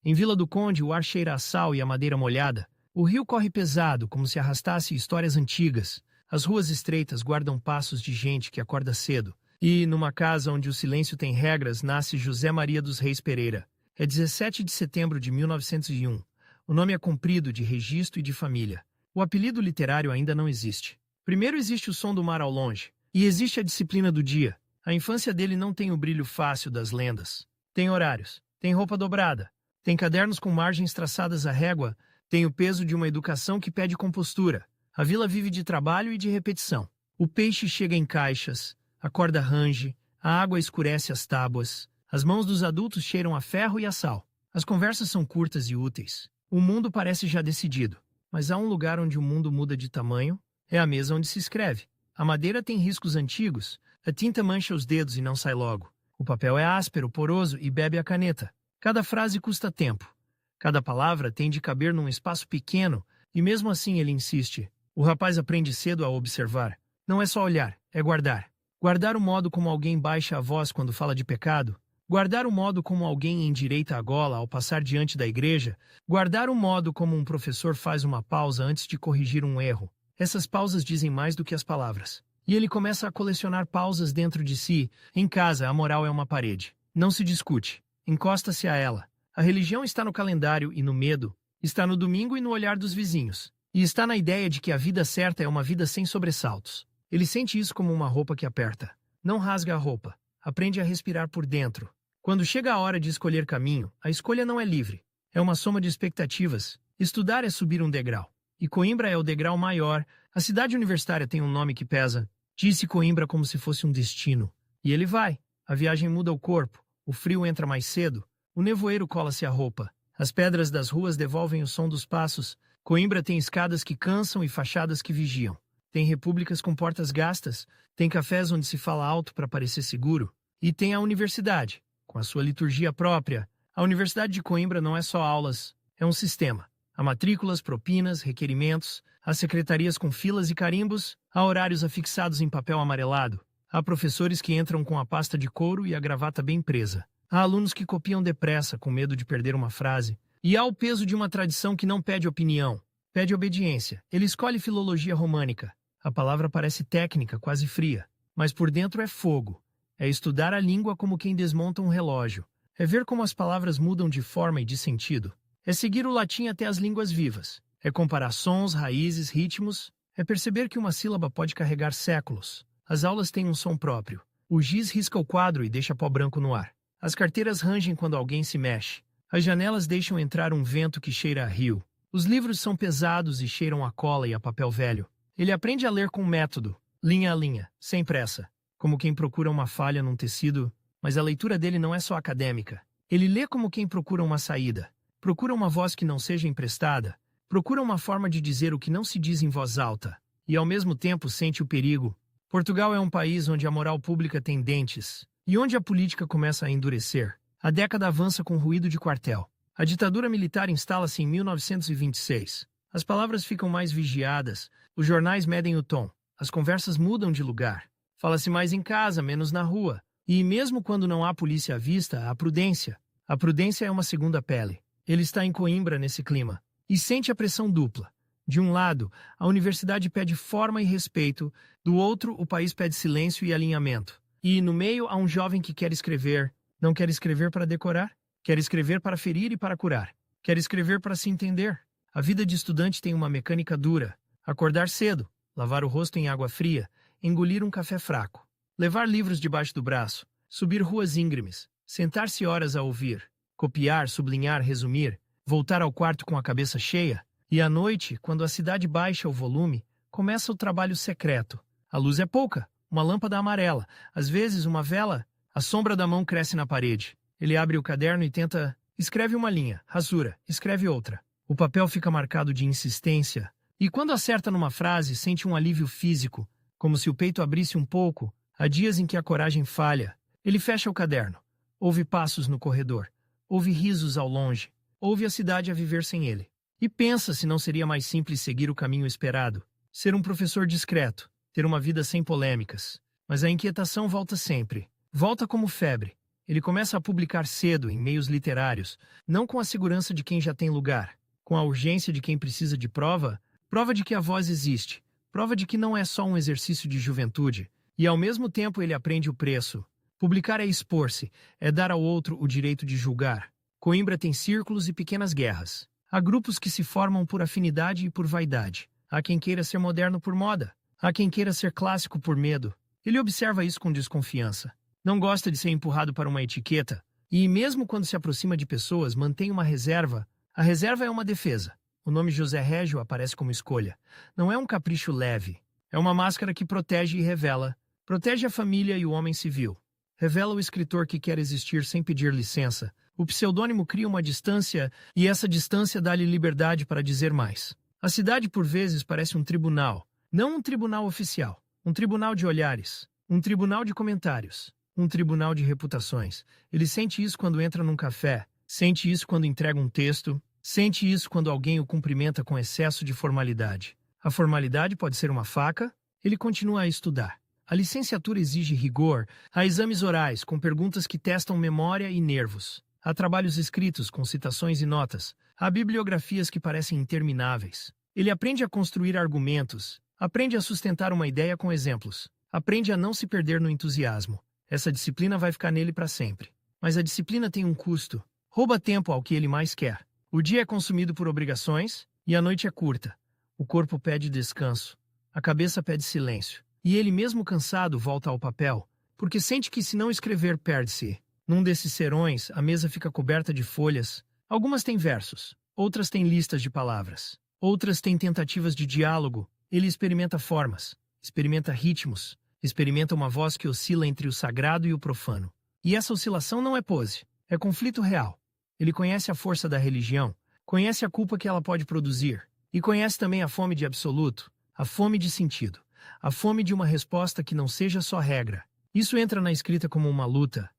Em Vila do Conde, o ar cheira a sal e a madeira molhada. O rio corre pesado, como se arrastasse histórias antigas. As ruas estreitas guardam passos de gente que acorda cedo. E, numa casa onde o silêncio tem regras, nasce José Maria dos Reis Pereira. É 17 de setembro de 1901. O nome é comprido, de registro e de família. O apelido literário ainda não existe. Primeiro existe o som do mar ao longe. E existe a disciplina do dia. A infância dele não tem o brilho fácil das lendas. Tem horários. Tem roupa dobrada. Tem cadernos com margens traçadas à régua. Tem o peso de uma educação que pede compostura. A vila vive de trabalho e de repetição. O peixe chega em caixas. A corda range. A água escurece as tábuas. As mãos dos adultos cheiram a ferro e a sal. As conversas são curtas e úteis. O mundo parece já decidido. Mas há um lugar onde o mundo muda de tamanho. É a mesa onde se escreve. A madeira tem riscos antigos. A tinta mancha os dedos e não sai logo. O papel é áspero, poroso e bebe a caneta. Cada frase custa tempo. Cada palavra tem de caber num espaço pequeno, e mesmo assim ele insiste. O rapaz aprende cedo a observar. Não é só olhar, é guardar. Guardar o modo como alguém baixa a voz quando fala de pecado. Guardar o modo como alguém endireita a gola ao passar diante da igreja. Guardar o modo como um professor faz uma pausa antes de corrigir um erro. Essas pausas dizem mais do que as palavras. E ele começa a colecionar pausas dentro de si. Em casa, a moral é uma parede. Não se discute. Encosta-se a ela. A religião está no calendário e no medo. Está no domingo e no olhar dos vizinhos. E está na ideia de que a vida certa é uma vida sem sobressaltos. Ele sente isso como uma roupa que aperta. Não rasga a roupa. Aprende a respirar por dentro. Quando chega a hora de escolher caminho, a escolha não é livre. É uma soma de expectativas. Estudar é subir um degrau. E Coimbra é o degrau maior. A cidade universitária tem um nome que pesa. Disse Coimbra como se fosse um destino. E ele vai. A viagem muda o corpo. O frio entra mais cedo. O nevoeiro cola-se à roupa. As pedras das ruas devolvem o som dos passos. Coimbra tem escadas que cansam e fachadas que vigiam. Tem repúblicas com portas gastas. Tem cafés onde se fala alto para parecer seguro. E tem a universidade, com a sua liturgia própria. A Universidade de Coimbra não é só aulas. É um sistema. Há matrículas, propinas, requerimentos. Há secretarias com filas e carimbos. Há horários afixados em papel amarelado. Há professores que entram com a pasta de couro e a gravata bem presa. Há alunos que copiam depressa, com medo de perder uma frase. E há o peso de uma tradição que não pede opinião, pede obediência. Ele escolhe filologia românica. A palavra parece técnica, quase fria. Mas por dentro é fogo. É estudar a língua como quem desmonta um relógio. É ver como as palavras mudam de forma e de sentido. É seguir o latim até as línguas vivas. É comparar sons, raízes, ritmos. É perceber que uma sílaba pode carregar séculos. As aulas têm um som próprio. O giz risca o quadro e deixa pó branco no ar. As carteiras rangem quando alguém se mexe. As janelas deixam entrar um vento que cheira a rio. Os livros são pesados e cheiram a cola e a papel velho. Ele aprende a ler com método, linha a linha, sem pressa, como quem procura uma falha num tecido, mas a leitura dele não é só acadêmica. Ele lê como quem procura uma saída, procura uma voz que não seja emprestada, procura uma forma de dizer o que não se diz em voz alta, e ao mesmo tempo sente o perigo. Portugal é um país onde a moral pública tem dentes, e onde a política começa a endurecer. A década avança com ruído de quartel. A ditadura militar instala-se em 1926. As palavras ficam mais vigiadas, os jornais medem o tom, as conversas mudam de lugar. Fala-se mais em casa, menos na rua. E mesmo quando não há polícia à vista, há prudência. A prudência é uma segunda pele. Ele está em Coimbra nesse clima. E sente a pressão dupla. De um lado, a universidade pede forma e respeito. Do outro, o país pede silêncio e alinhamento. E, no meio, há um jovem que quer escrever. Não quer escrever para decorar? Quer escrever para ferir e para curar. Quer escrever para se entender. A vida de estudante tem uma mecânica dura. Acordar cedo, lavar o rosto em água fria, engolir um café fraco, levar livros debaixo do braço, subir ruas íngremes, sentar-se horas a ouvir, copiar, sublinhar, resumir, voltar ao quarto com a cabeça cheia, e à noite, quando a cidade baixa o volume, começa o trabalho secreto. A luz é pouca, uma lâmpada amarela, às vezes uma vela, a sombra da mão cresce na parede. Ele abre o caderno e tenta... Escreve uma linha, rasura, escreve outra. O papel fica marcado de insistência. E quando acerta numa frase, sente um alívio físico, como se o peito abrisse um pouco. Há dias em que a coragem falha. Ele fecha o caderno. Ouve passos no corredor. Ouve risos ao longe. Ouve a cidade a viver sem ele. E pensa se não seria mais simples seguir o caminho esperado. Ser um professor discreto. Ter uma vida sem polêmicas. Mas a inquietação volta sempre. Volta como febre. Ele começa a publicar cedo em meios literários, não com a segurança de quem já tem lugar, com a urgência de quem precisa de prova, prova de que a voz existe, prova de que não é só um exercício de juventude, e ao mesmo tempo ele aprende o preço. Publicar é expor-se, é dar ao outro o direito de julgar. Coimbra tem círculos e pequenas guerras. Há grupos que se formam por afinidade e por vaidade. Há quem queira ser moderno por moda. Há quem queira ser clássico por medo. Ele observa isso com desconfiança. Não gosta de ser empurrado para uma etiqueta. E mesmo quando se aproxima de pessoas, mantém uma reserva. A reserva é uma defesa. O nome José Régio aparece como escolha. Não é um capricho leve. É uma máscara que protege e revela. Protege a família e o homem civil. Revela o escritor que quer existir sem pedir licença. O pseudônimo cria uma distância, e essa distância dá-lhe liberdade para dizer mais. A cidade, por vezes, parece um tribunal. Não um tribunal oficial. Um tribunal de olhares. Um tribunal de comentários. Um tribunal de reputações. Ele sente isso quando entra num café. Sente isso quando entrega um texto. Sente isso quando alguém o cumprimenta com excesso de formalidade. A formalidade pode ser uma faca. Ele continua a estudar. A licenciatura exige rigor. Há exames orais, com perguntas que testam memória e nervos. Há trabalhos escritos, com citações e notas. Há bibliografias que parecem intermináveis. Ele aprende a construir argumentos. Aprende a sustentar uma ideia com exemplos. Aprende a não se perder no entusiasmo. Essa disciplina vai ficar nele para sempre. Mas a disciplina tem um custo. Rouba tempo ao que ele mais quer. O dia é consumido por obrigações e a noite é curta. O corpo pede descanso. A cabeça pede silêncio. E ele, mesmo cansado, volta ao papel, porque sente que se não escrever, perde-se. Num desses serões, a mesa fica coberta de folhas. Algumas têm versos, outras têm listas de palavras, outras têm tentativas de diálogo. Ele experimenta formas, experimenta ritmos, experimenta uma voz que oscila entre o sagrado e o profano. E essa oscilação não é pose, é conflito real. Ele conhece a força da religião, conhece a culpa que ela pode produzir, e conhece também a fome de absoluto, a fome de sentido, a fome de uma resposta que não seja só regra. Isso entra na escrita como uma luta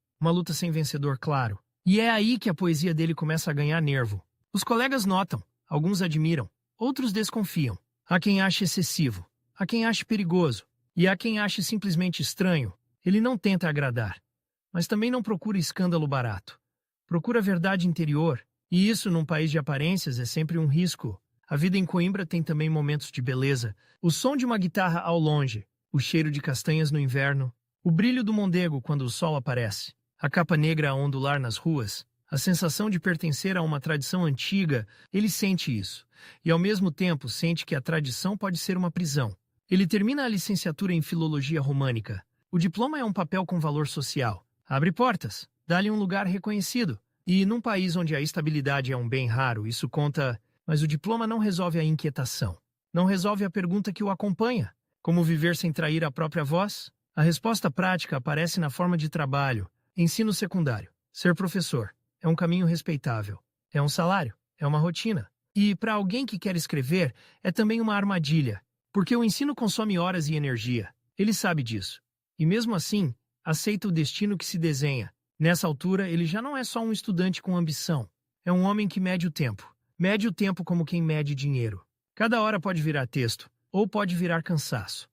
sem vencedor claro. E é aí que a poesia dele começa a ganhar nervo. Os colegas notam, alguns admiram, outros desconfiam. Há quem ache excessivo, há quem ache perigoso, e há quem ache simplesmente estranho. Ele não tenta agradar, mas também não procura escândalo barato. Procura verdade interior, e isso num país de aparências é sempre um risco. A vida em Coimbra tem também momentos de beleza. O som de uma guitarra ao longe, o cheiro de castanhas no inverno, o brilho do Mondego quando o sol aparece. A capa negra a ondular nas ruas, a sensação de pertencer a uma tradição antiga, ele sente isso. E ao mesmo tempo sente que a tradição pode ser uma prisão. Ele termina a licenciatura em Filologia Românica. O diploma é um papel com valor social. Abre portas, dá-lhe um lugar reconhecido. E num país onde a estabilidade é um bem raro, isso conta, mas o diploma não resolve a inquietação. Não resolve a pergunta que o acompanha. Como viver sem trair a própria voz? A resposta prática aparece na forma de trabalho. Ensino secundário. Ser professor é um caminho respeitável. É um salário. É uma rotina. E, para alguém que quer escrever, é também uma armadilha. Porque o ensino consome horas e energia. Ele sabe disso. E mesmo assim, aceita o destino que se desenha. Nessa altura, ele já não é só um estudante com ambição. É um homem que mede o tempo. Mede o tempo como quem mede dinheiro. Cada hora pode virar texto, ou pode virar cansaço.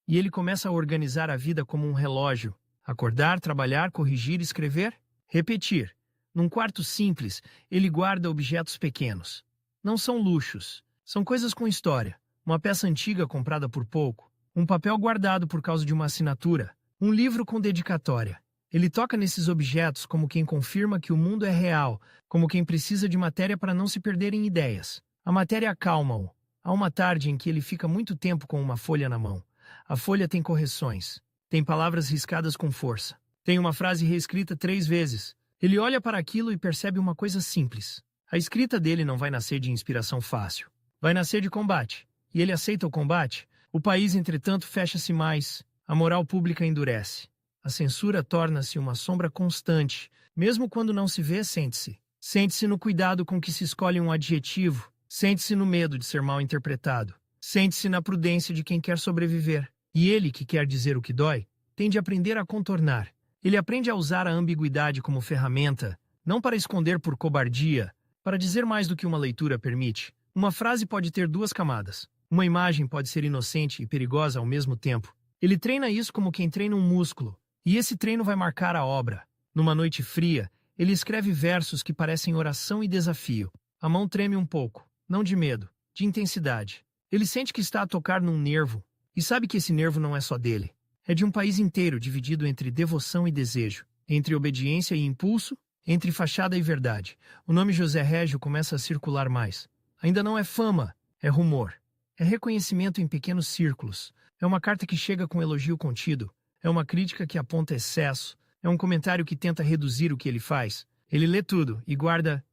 E ele começa a organizar a vida como um relógio. Acordar, trabalhar, corrigir, escrever, repetir. Num quarto simples, ele guarda objetos pequenos. Não são luxos, são coisas com história. Uma peça antiga comprada por pouco, um papel guardado por causa de uma assinatura, um livro com dedicatória. Ele toca nesses objetos como quem confirma que o mundo é real, como quem precisa de matéria para não se perder em ideias. A matéria acalma-o. Há uma tarde em que ele fica muito tempo com uma folha na mão. A folha tem correções. Tem palavras riscadas com força. Tem uma frase reescrita 3 vezes. Ele olha para aquilo e percebe uma coisa simples. A escrita dele não vai nascer de inspiração fácil. Vai nascer de combate. E ele aceita o combate. O país, entretanto, fecha-se mais. A moral pública endurece. A censura torna-se uma sombra constante. Mesmo quando não se vê, sente-se. Sente-se no cuidado com que se escolhe um adjetivo. Sente-se no medo de ser mal interpretado. Sente-se na prudência de quem quer sobreviver. E ele, que quer dizer o que dói, tem de aprender a contornar. Ele aprende a usar a ambiguidade como ferramenta, não para esconder por cobardia, para dizer mais do que uma leitura permite. Uma frase pode ter 2 camadas. Uma imagem pode ser inocente e perigosa ao mesmo tempo. Ele treina isso como quem treina um músculo, e esse treino vai marcar a obra. Numa noite fria, ele escreve versos que parecem oração e desafio. A mão treme um pouco, não de medo, de intensidade. Ele sente que está a tocar num nervo, e sabe que esse nervo não é só dele. É de um país inteiro dividido entre devoção e desejo, entre obediência e impulso, entre fachada e verdade. O nome José Régio começa a circular mais. Ainda não é fama, é rumor. É reconhecimento em pequenos círculos. É uma carta que chega com elogio contido. É uma crítica que aponta excesso. É um comentário que tenta reduzir o que ele faz. Ele lê tudo e guarda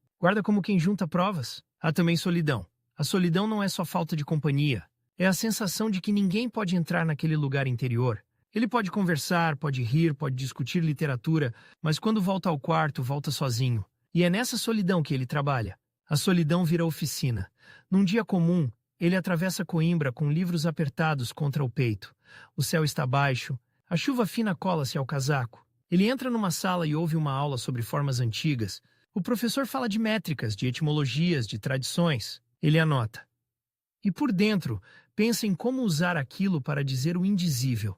como quem junta provas. Há também solidão. A solidão não é só falta de companhia. É a sensação de que ninguém pode entrar naquele lugar interior. Ele pode conversar, pode rir, pode discutir literatura, mas quando volta ao quarto, volta sozinho. E é nessa solidão que ele trabalha. A solidão vira oficina. Num dia comum, ele atravessa Coimbra com livros apertados contra o peito. O céu está baixo, a chuva fina cola-se ao casaco. Ele entra numa sala e ouve uma aula sobre formas antigas. O professor fala de métricas, de etimologias, de tradições. Ele anota. E por dentro, pensa em como usar aquilo para dizer o indizível.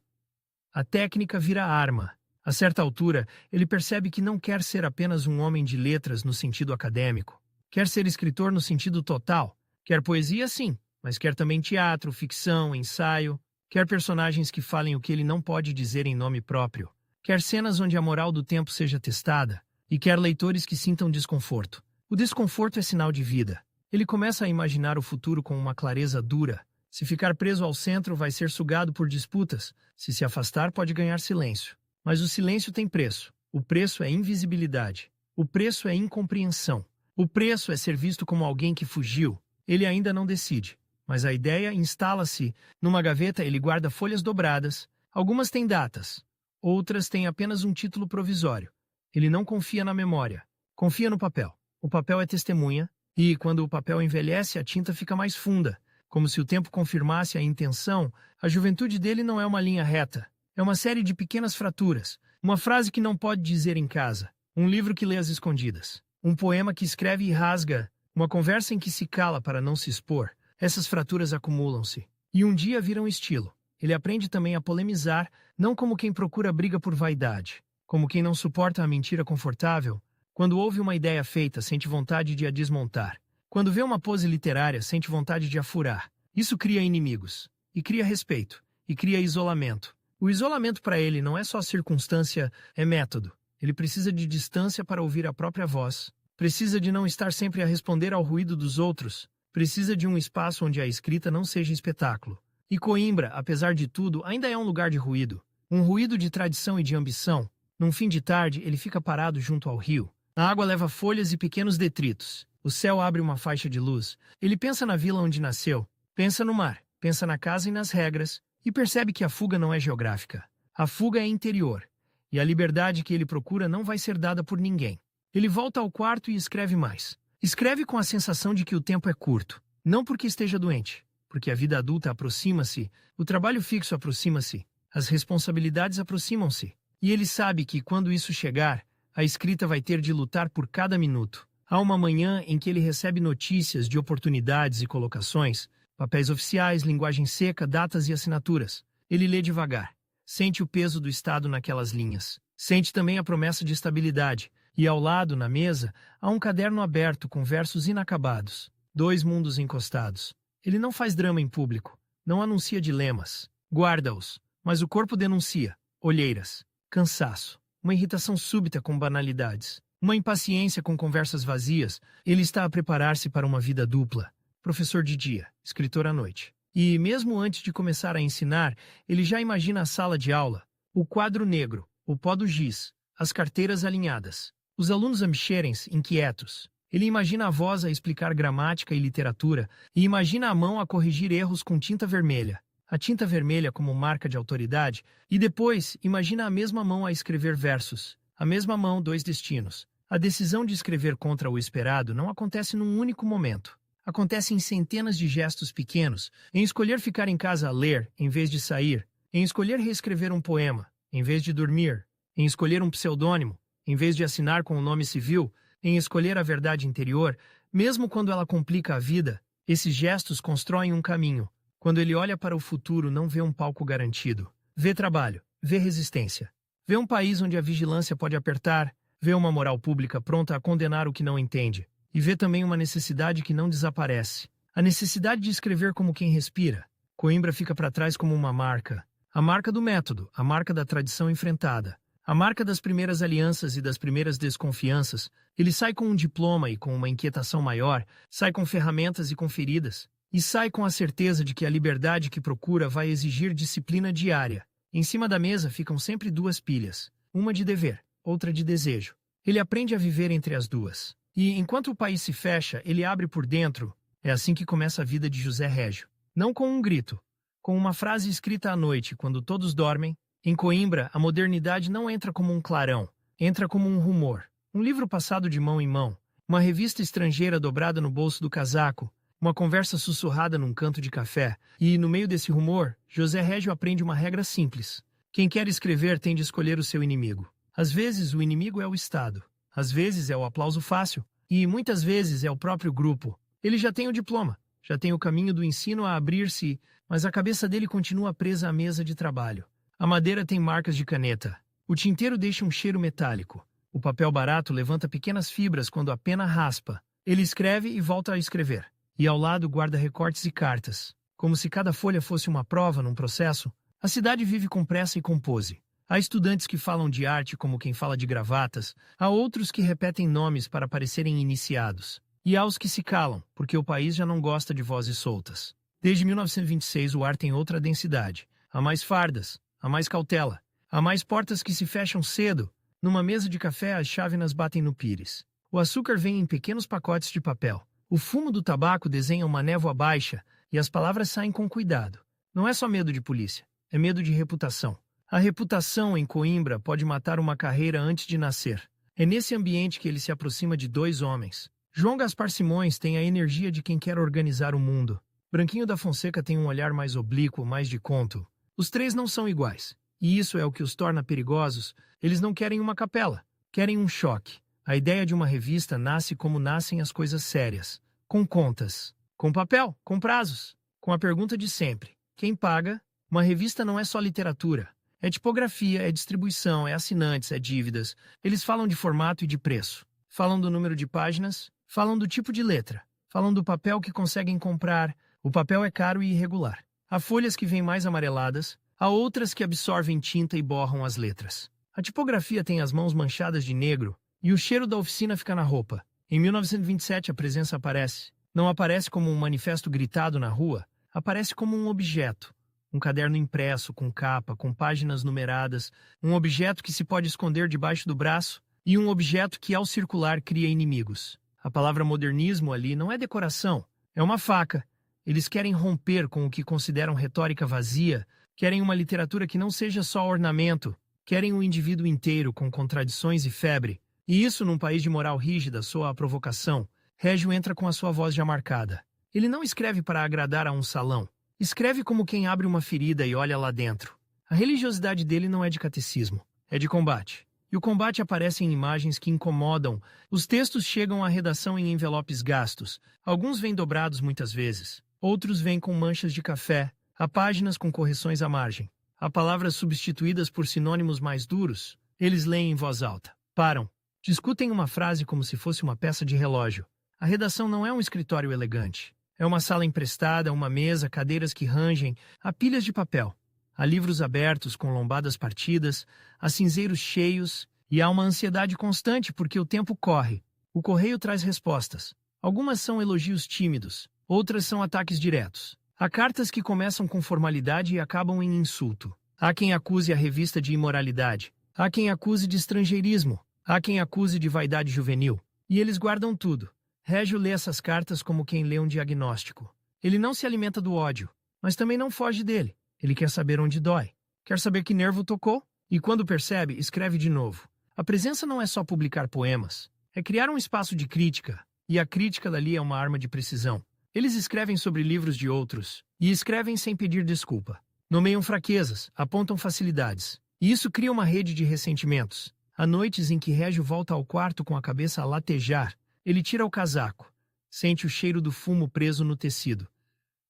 A técnica vira arma. A certa altura, ele percebe que não quer ser apenas um homem de letras no sentido acadêmico. Quer ser escritor no sentido total. Quer poesia, sim, mas quer também teatro, ficção, ensaio. Quer personagens que falem o que ele não pode dizer em nome próprio. Quer cenas onde a moral do tempo seja testada. E quer leitores que sintam desconforto. O desconforto é sinal de vida. Ele começa a imaginar o futuro com uma clareza dura. Se ficar preso ao centro, vai ser sugado por disputas. Se afastar, pode ganhar silêncio. Mas o silêncio tem preço. O preço é invisibilidade. O preço é incompreensão. O preço é ser visto como alguém que fugiu. Ele ainda não decide. Mas a ideia instala-se. Numa gaveta, ele guarda folhas dobradas. Algumas têm datas. Outras têm apenas um título provisório. Ele não confia na memória. Confia no papel. O papel é testemunha. E, quando o papel envelhece, a tinta fica mais funda. Como se o tempo confirmasse a intenção, a juventude dele não é uma linha reta. É uma série de pequenas fraturas. Uma frase que não pode dizer em casa. Um livro que lê às escondidas. Um poema que escreve e rasga. Uma conversa em que se cala para não se expor. Essas fraturas acumulam-se. E um dia viram estilo. Ele aprende também a polemizar, não como quem procura briga por vaidade. Como quem não suporta a mentira confortável. Quando ouve uma ideia feita, sente vontade de a desmontar. Quando vê uma pose literária, sente vontade de a furar. Isso cria inimigos. E cria respeito. E cria isolamento. O isolamento para ele não é só circunstância, é método. Ele precisa de distância para ouvir a própria voz. Precisa de não estar sempre a responder ao ruído dos outros. Precisa de um espaço onde a escrita não seja espetáculo. E Coimbra, apesar de tudo, ainda é um lugar de ruído. Um ruído de tradição e de ambição. Num fim de tarde, ele fica parado junto ao rio. A água leva folhas e pequenos detritos. O céu abre uma faixa de luz. Ele pensa na vila onde nasceu. Pensa no mar. Pensa na casa e nas regras. E percebe que a fuga não é geográfica. A fuga é interior. E a liberdade que ele procura não vai ser dada por ninguém. Ele volta ao quarto e escreve mais. Escreve com a sensação de que o tempo é curto. Não porque esteja doente. Porque a vida adulta aproxima-se. O trabalho fixo aproxima-se. As responsabilidades aproximam-se. E ele sabe que, quando isso chegar, a escrita vai ter de lutar por cada minuto. Há uma manhã em que ele recebe notícias de oportunidades e colocações, papéis oficiais, linguagem seca, datas e assinaturas. Ele lê devagar. Sente o peso do Estado naquelas linhas. Sente também a promessa de estabilidade. E ao lado, na mesa, há um caderno aberto com versos inacabados. 2 mundos encostados. Ele não faz drama em público. Não anuncia dilemas. Guarda-os. Mas o corpo denuncia. Olheiras. Cansaço. Uma irritação súbita com banalidades. Uma impaciência com conversas vazias. Ele está a preparar-se para uma vida dupla. Professor de dia, escritor à noite. E, mesmo antes de começar a ensinar, ele já imagina a sala de aula, o quadro negro, o pó do giz, as carteiras alinhadas, os alunos a mexerem-se, inquietos. Ele imagina a voz a explicar gramática e literatura e imagina a mão a corrigir erros com tinta vermelha. A tinta vermelha como marca de autoridade, e depois imagina a mesma mão a escrever versos. A mesma mão, 2 destinos. A decisão de escrever contra o esperado não acontece num único momento. Acontece em centenas de gestos pequenos, em escolher ficar em casa a ler, em vez de sair, em escolher reescrever um poema, em vez de dormir, em escolher um pseudônimo, em vez de assinar com o nome civil, em escolher a verdade interior, mesmo quando ela complica a vida, esses gestos constroem um caminho. Quando ele olha para o futuro, não vê um palco garantido. Vê trabalho, vê resistência. Vê um país onde a vigilância pode apertar, vê uma moral pública pronta a condenar o que não entende, e vê também uma necessidade que não desaparece. A necessidade de escrever como quem respira. Coimbra fica para trás como uma marca. A marca do método, a marca da tradição enfrentada. A marca das primeiras alianças e das primeiras desconfianças. Ele sai com um diploma e com uma inquietação maior, sai com ferramentas e com feridas, e sai com a certeza de que a liberdade que procura vai exigir disciplina diária. Em cima da mesa ficam sempre duas pilhas, uma de dever, outra de desejo. Ele aprende a viver entre as duas. E, enquanto o país se fecha, ele abre por dentro. É assim que começa a vida de José Régio. Não com um grito, com uma frase escrita à noite, quando todos dormem. Em Coimbra, a modernidade não entra como um clarão, entra como um rumor. Um livro passado de mão em mão, uma revista estrangeira dobrada no bolso do casaco, uma conversa sussurrada num canto de café. E, no meio desse rumor, José Régio aprende uma regra simples. Quem quer escrever tem de escolher o seu inimigo. Às vezes, o inimigo é o Estado. Às vezes, é o aplauso fácil. E, muitas vezes, é o próprio grupo. Ele já tem o diploma, já tem o caminho do ensino a abrir-se, mas a cabeça dele continua presa à mesa de trabalho. A madeira tem marcas de caneta. O tinteiro deixa um cheiro metálico. O papel barato levanta pequenas fibras quando a pena raspa. Ele escreve e volta a escrever. E ao lado guarda recortes e cartas. Como se cada folha fosse uma prova num processo, a cidade vive com pressa e com pose. Há estudantes que falam de arte como quem fala de gravatas, há outros que repetem nomes para parecerem iniciados. E há os que se calam, porque o país já não gosta de vozes soltas. Desde 1926 o ar tem outra densidade. Há mais fardas, há mais cautela, há mais portas que se fecham cedo. Numa mesa de café as chávenas batem no pires. O açúcar vem em pequenos pacotes de papel. O fumo do tabaco desenha uma névoa baixa e as palavras saem com cuidado. Não é só medo de polícia, é medo de reputação. A reputação em Coimbra pode matar uma carreira antes de nascer. É nesse ambiente que ele se aproxima de dois homens. João Gaspar Simões tem a energia de quem quer organizar o mundo. Branquinho da Fonseca tem um olhar mais oblíquo, mais de conto. Os três não são iguais, e isso é o que os torna perigosos. Eles não querem uma capela, querem um choque. A ideia de uma revista nasce como nascem as coisas sérias. Com contas, com papel, com prazos, com a pergunta de sempre. Quem paga? Uma revista não é só literatura. É tipografia, é distribuição, é assinantes, é dívidas. Eles falam de formato e de preço. Falam do número de páginas, falam do tipo de letra, falam do papel que conseguem comprar. O papel é caro e irregular. Há folhas que vêm mais amareladas, há outras que absorvem tinta e borram as letras. A tipografia tem as mãos manchadas de negro e o cheiro da oficina fica na roupa. Em 1927 a presença aparece. Não aparece como um manifesto gritado na rua, aparece como um objeto. Um caderno impresso, com capa, com páginas numeradas, um objeto que se pode esconder debaixo do braço e um objeto que, ao circular, cria inimigos. A palavra modernismo ali não é decoração, é uma faca. Eles querem romper com o que consideram retórica vazia, querem uma literatura que não seja só ornamento, querem um indivíduo inteiro com contradições e febre. E isso, num país de moral rígida, soa a provocação. Régio entra com a sua voz já marcada. Ele não escreve para agradar a um salão. Escreve como quem abre uma ferida e olha lá dentro. A religiosidade dele não é de catecismo, é de combate. E o combate aparece em imagens que incomodam. Os textos chegam à redação em envelopes gastos. Alguns vêm dobrados muitas vezes. Outros vêm com manchas de café. Há páginas com correções à margem. Há palavras substituídas por sinônimos mais duros. Eles leem em voz alta. Param. Discutem uma frase como se fosse uma peça de relógio. A redação não é um escritório elegante. É uma sala emprestada, uma mesa, cadeiras que rangem, há pilhas de papel. Há livros abertos com lombadas partidas, há cinzeiros cheios e há uma ansiedade constante porque o tempo corre. O correio traz respostas. Algumas são elogios tímidos, outras são ataques diretos. Há cartas que começam com formalidade e acabam em insulto. Há quem acuse a revista de imoralidade. Há quem acuse de estrangeirismo. Há quem acuse de vaidade juvenil. E eles guardam tudo. Régio lê essas cartas como quem lê um diagnóstico. Ele não se alimenta do ódio, mas também não foge dele. Ele quer saber onde dói. Quer saber que nervo tocou? E quando percebe, escreve de novo. A presença não é só publicar poemas. É criar um espaço de crítica. E a crítica dali é uma arma de precisão. Eles escrevem sobre livros de outros. E escrevem sem pedir desculpa. Nomeiam fraquezas, apontam facilidades. E isso cria uma rede de ressentimentos. Há noites em que Régio volta ao quarto com a cabeça a latejar. Ele tira o casaco, sente o cheiro do fumo preso no tecido.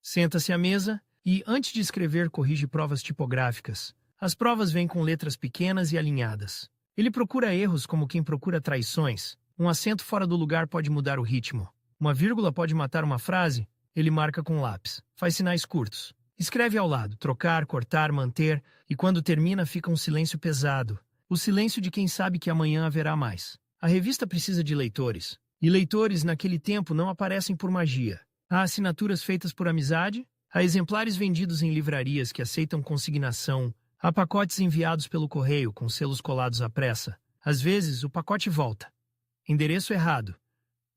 Senta-se à mesa e, antes de escrever, corrige provas tipográficas. As provas vêm com letras pequenas e alinhadas. Ele procura erros como quem procura traições. Um acento fora do lugar pode mudar o ritmo. Uma vírgula pode matar uma frase. Ele marca com lápis. Faz sinais curtos. Escreve ao lado, trocar, cortar, manter, e quando termina fica um silêncio pesado. O silêncio de quem sabe que amanhã haverá mais. A revista precisa de leitores. E leitores naquele tempo não aparecem por magia. Há assinaturas feitas por amizade, há exemplares vendidos em livrarias que aceitam consignação, há pacotes enviados pelo correio com selos colados à pressa. Às vezes, o pacote volta. Endereço errado.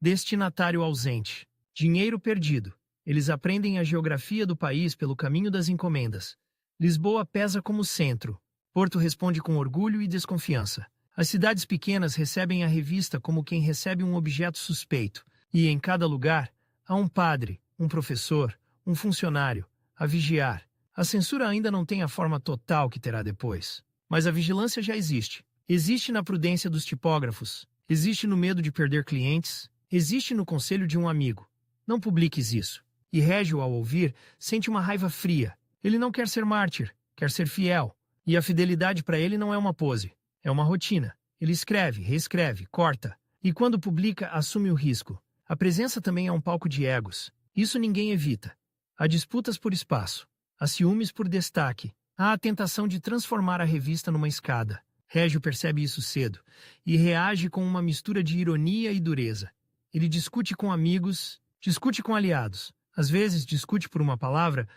Destinatário ausente. Dinheiro perdido. Eles aprendem a geografia do país pelo caminho das encomendas. Lisboa pesa como centro. Porto responde com orgulho e desconfiança. As cidades pequenas recebem a revista como quem recebe um objeto suspeito. E em cada lugar, há um padre, um professor, um funcionário, a vigiar. A censura ainda não tem a forma total que terá depois. Mas a vigilância já existe. Existe na prudência dos tipógrafos. Existe no medo de perder clientes. Existe no conselho de um amigo. Não publiques isso. E Régio, ao ouvir, sente uma raiva fria. Ele não quer ser mártir, quer ser fiel. E a fidelidade para ele não é uma pose. É uma rotina. Ele escreve, reescreve, corta. E quando publica, assume o risco. A presença também é um palco de egos. Isso ninguém evita. Há disputas por espaço. Há ciúmes por destaque. Há a tentação de transformar a revista numa escada. Régio percebe isso cedo e reage com uma mistura de ironia e dureza. Ele discute com amigos, discute com aliados. Às vezes discute por uma palavra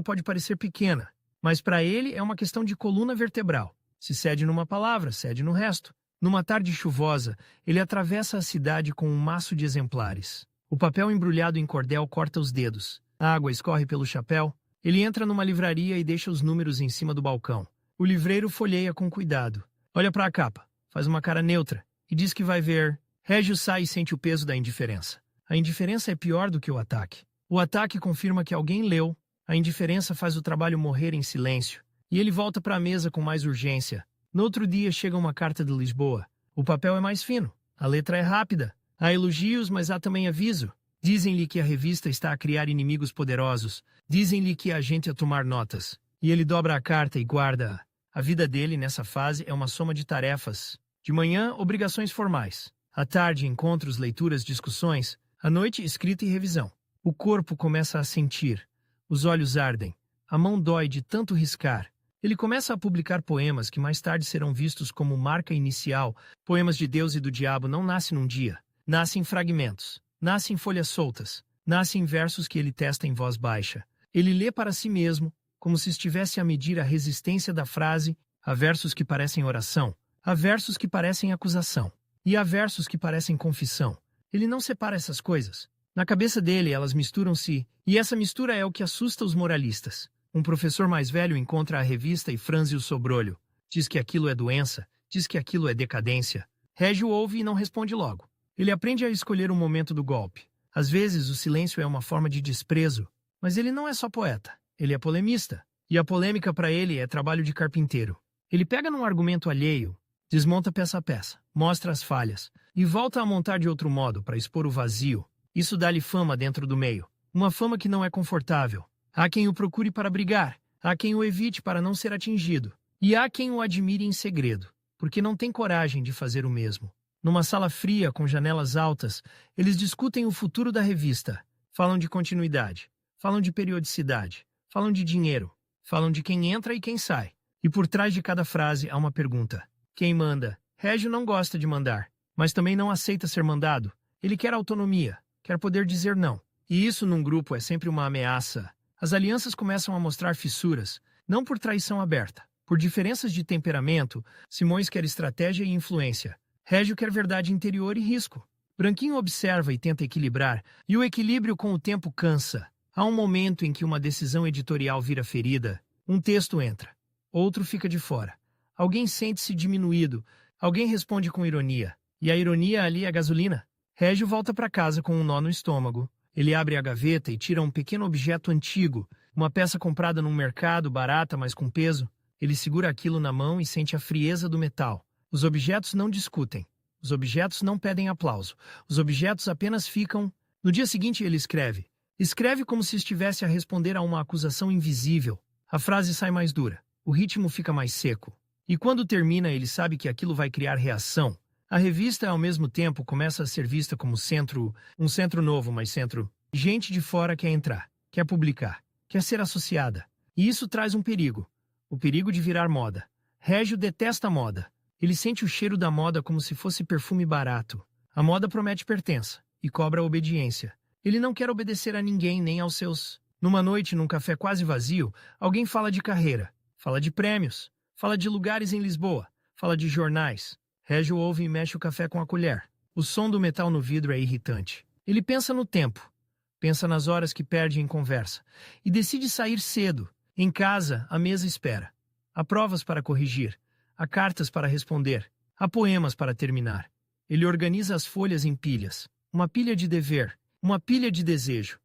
pode parecer pequena, mas para ele é uma questão de coluna vertebral. Se cede numa palavra, cede no resto. Numa tarde chuvosa, ele atravessa a cidade com um maço de exemplares. O papel embrulhado em cordel corta os dedos. A água escorre pelo chapéu. Ele entra numa livraria e deixa os números em cima do balcão. O livreiro folheia com cuidado. Olha para a capa, faz uma cara neutra e diz que vai ver. Régio sai e sente o peso da indiferença. A indiferença é pior do que o ataque. O ataque confirma que alguém leu. A indiferença faz o trabalho morrer em silêncio. E ele volta para a mesa com mais urgência. No outro dia chega uma carta de Lisboa. O papel é mais fino. A letra é rápida. Há elogios, mas há também aviso. Dizem-lhe que a revista está a criar inimigos poderosos. Dizem-lhe que há gente a tomar notas. E ele dobra a carta e guarda-a. A vida dele, nessa fase, é uma soma de tarefas. De manhã, obrigações formais. À tarde, encontros, leituras, discussões. À noite, escrita e revisão. O corpo começa a sentir. Os olhos ardem. A mão dói de tanto riscar. Ele começa a publicar poemas que mais tarde serão vistos como marca inicial. Poemas de Deus e do diabo não nascem num dia. Nascem em fragmentos. Nascem em folhas soltas. Nascem em versos que ele testa em voz baixa. Ele lê para si mesmo, como se estivesse a medir a resistência da frase. Há versos que parecem oração. Há versos que parecem acusação. E há versos que parecem confissão. Ele não separa essas coisas. Na cabeça dele, elas misturam-se, e essa mistura é o que assusta os moralistas. Um professor mais velho encontra a revista e franze o sobrolho. Diz que aquilo é doença, diz que aquilo é decadência. Régio ouve e não responde logo. Ele aprende a escolher o momento do golpe. Às vezes, o silêncio é uma forma de desprezo. Mas ele não é só poeta, ele é polemista. E a polêmica para ele é trabalho de carpinteiro. Ele pega num argumento alheio, desmonta peça a peça, mostra as falhas, e volta a montar de outro modo para expor o vazio. Isso dá-lhe fama dentro do meio. Uma fama que não é confortável. Há quem o procure para brigar, há quem o evite para não ser atingido, e há quem o admire em segredo, porque não tem coragem de fazer o mesmo. Numa sala fria, com janelas altas, eles discutem o futuro da revista. Falam de continuidade, falam de periodicidade, falam de dinheiro, falam de quem entra e quem sai. E por trás de cada frase há uma pergunta. Quem manda? Régio não gosta de mandar, mas também não aceita ser mandado. Ele quer autonomia, quer poder dizer não. E isso num grupo é sempre uma ameaça. As alianças começam a mostrar fissuras, não por traição aberta. Por diferenças de temperamento, Simões quer estratégia e influência. Régio quer verdade interior e risco. Branquinho observa e tenta equilibrar, e o equilíbrio com o tempo cansa. Há um momento em que uma decisão editorial vira ferida. Um texto entra, outro fica de fora. Alguém sente-se diminuído, alguém responde com ironia. E a ironia ali é gasolina. Régio volta para casa com um nó no estômago. Ele abre a gaveta e tira um pequeno objeto antigo, uma peça comprada num mercado, barata, mas com peso. Ele segura aquilo na mão e sente a frieza do metal. Os objetos não discutem. Os objetos não pedem aplauso. Os objetos apenas ficam. No dia seguinte ele escreve. Escreve como se estivesse a responder a uma acusação invisível. A frase sai mais dura. o ritmo fica mais seco. E quando termina, ele sabe que aquilo vai criar reação. A revista, ao mesmo tempo, começa a ser vista como um centro novo, mas centro. Gente de fora quer entrar, quer publicar, quer ser associada. E isso traz um perigo. O perigo de virar moda. Régio detesta a moda. Ele sente o cheiro da moda como se fosse perfume barato. A moda promete pertença e cobra obediência. Ele não quer obedecer a ninguém, nem aos seus. Numa noite, num café quase vazio, alguém fala de carreira, fala de prêmios, fala de lugares em Lisboa, fala de jornais. Régio ouve e mexe o café com a colher. O som do metal no vidro é irritante. Ele pensa no tempo, pensa nas horas que perde em conversa e decide sair cedo. Em casa, a mesa espera. Há provas para corrigir, há cartas para responder, há poemas para terminar. Ele organiza as folhas em pilhas, uma pilha de dever, uma pilha de desejo.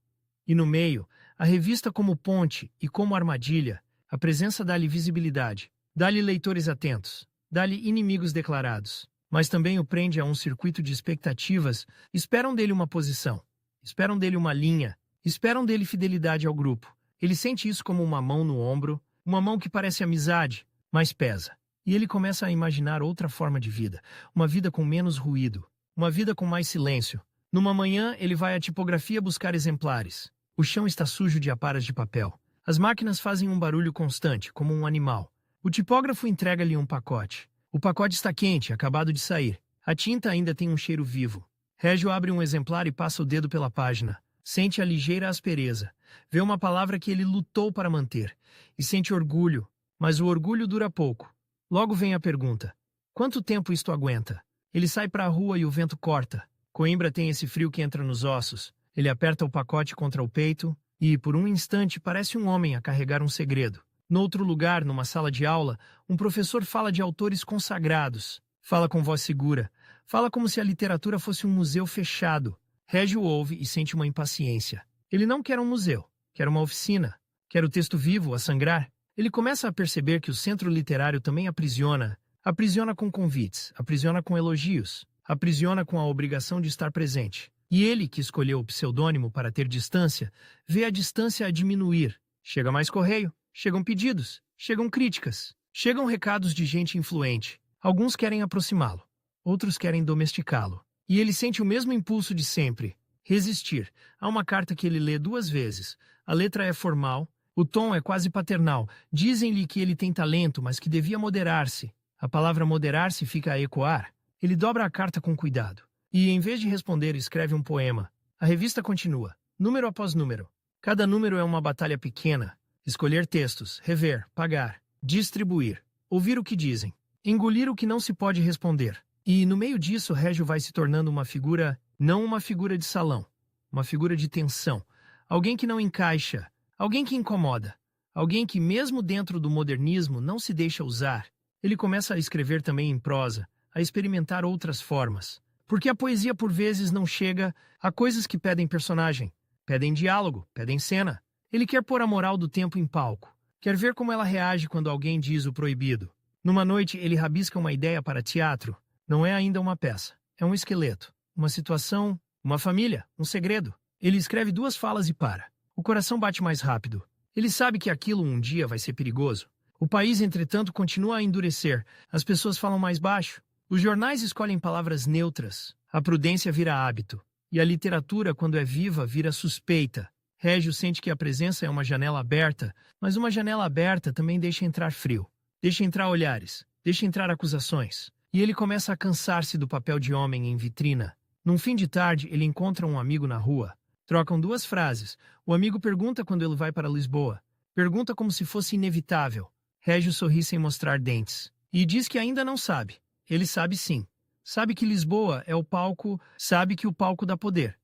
E no meio, a revista como ponte e como armadilha, a presença dá-lhe visibilidade, dá-lhe leitores atentos, dá-lhe inimigos declarados, mas também o prende a um circuito de expectativas. Esperam dele uma posição, esperam dele uma linha, esperam dele fidelidade ao grupo. Ele sente isso como uma mão no ombro, uma mão que parece amizade, mas pesa. E ele começa a imaginar outra forma de vida, uma vida com menos ruído, uma vida com mais silêncio. Numa manhã, ele vai à tipografia buscar exemplares. O chão está sujo de aparas de papel. As máquinas fazem um barulho constante, como um animal. O tipógrafo entrega-lhe um pacote. O pacote está quente, acabado de sair. A tinta ainda tem um cheiro vivo. Régio abre um exemplar e passa o dedo pela página. Sente a ligeira aspereza. Vê uma palavra que ele lutou para manter. E sente orgulho. Mas o orgulho dura pouco. Logo vem a pergunta: quanto tempo isto aguenta? Ele sai para a rua e o vento corta. Coimbra tem esse frio que entra nos ossos. Ele aperta o pacote contra o peito e, por um instante, parece um homem a carregar um segredo. Noutro lugar, numa sala de aula, um professor fala de autores consagrados. Fala com voz segura. Fala como se a literatura fosse um museu fechado. Régio ouve e sente uma impaciência. Ele não quer um museu, quer uma oficina. Quer o texto vivo, a sangrar. Ele começa a perceber que o centro literário também aprisiona. Aprisiona com convites, aprisiona com elogios, aprisiona com a obrigação de estar presente. E ele, que escolheu o pseudônimo para ter distância, vê a distância a diminuir. Chega mais correio, chegam pedidos, chegam críticas, chegam recados de gente influente. Alguns querem aproximá-lo, outros querem domesticá-lo. E ele sente o mesmo impulso de sempre: resistir. Há uma carta que ele lê 2 vezes. A letra é formal, o tom é quase paternal. Dizem-lhe que ele tem talento, mas que devia moderar-se. A palavra moderar-se fica a ecoar. Ele dobra a carta com cuidado. E, em vez de responder, escreve um poema. A revista continua, número após número. Cada número é uma batalha pequena. Escolher textos, rever, pagar, distribuir, ouvir o que dizem, engolir o que não se pode responder. E, no meio disso, Régio vai se tornando uma figura, não uma figura de salão, uma figura de tensão. Alguém que não encaixa, alguém que incomoda, alguém que, mesmo dentro do modernismo, não se deixa usar. Ele começa a escrever também em prosa, a experimentar outras formas. Porque a poesia, por vezes, não chega a coisas que pedem personagem, pedem diálogo, pedem cena. Ele quer pôr a moral do tempo em palco, quer ver como ela reage quando alguém diz o proibido. Numa noite, ele rabisca uma ideia para teatro. Não é ainda uma peça, é um esqueleto, uma situação, uma família, um segredo. Ele escreve 2 falas e para. O coração bate mais rápido. Ele sabe que aquilo um dia vai ser perigoso. O país, entretanto, continua a endurecer. As pessoas falam mais baixo. Os jornais escolhem palavras neutras. A prudência vira hábito. E a literatura, quando é viva, vira suspeita. Régio sente que a presença é uma janela aberta, mas uma janela aberta também deixa entrar frio. Deixa entrar olhares. Deixa entrar acusações. E ele começa a cansar-se do papel de homem em vitrina. Num fim de tarde, ele encontra um amigo na rua. Trocam 2 frases. O amigo pergunta quando ele vai para Lisboa. Pergunta como se fosse inevitável. Régio sorri sem mostrar dentes. E diz que ainda não sabe. Ele sabe sim. Sabe que Lisboa é o palco, sabe que o palco dá poder.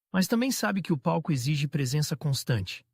Mas também sabe que o palco exige presença constante.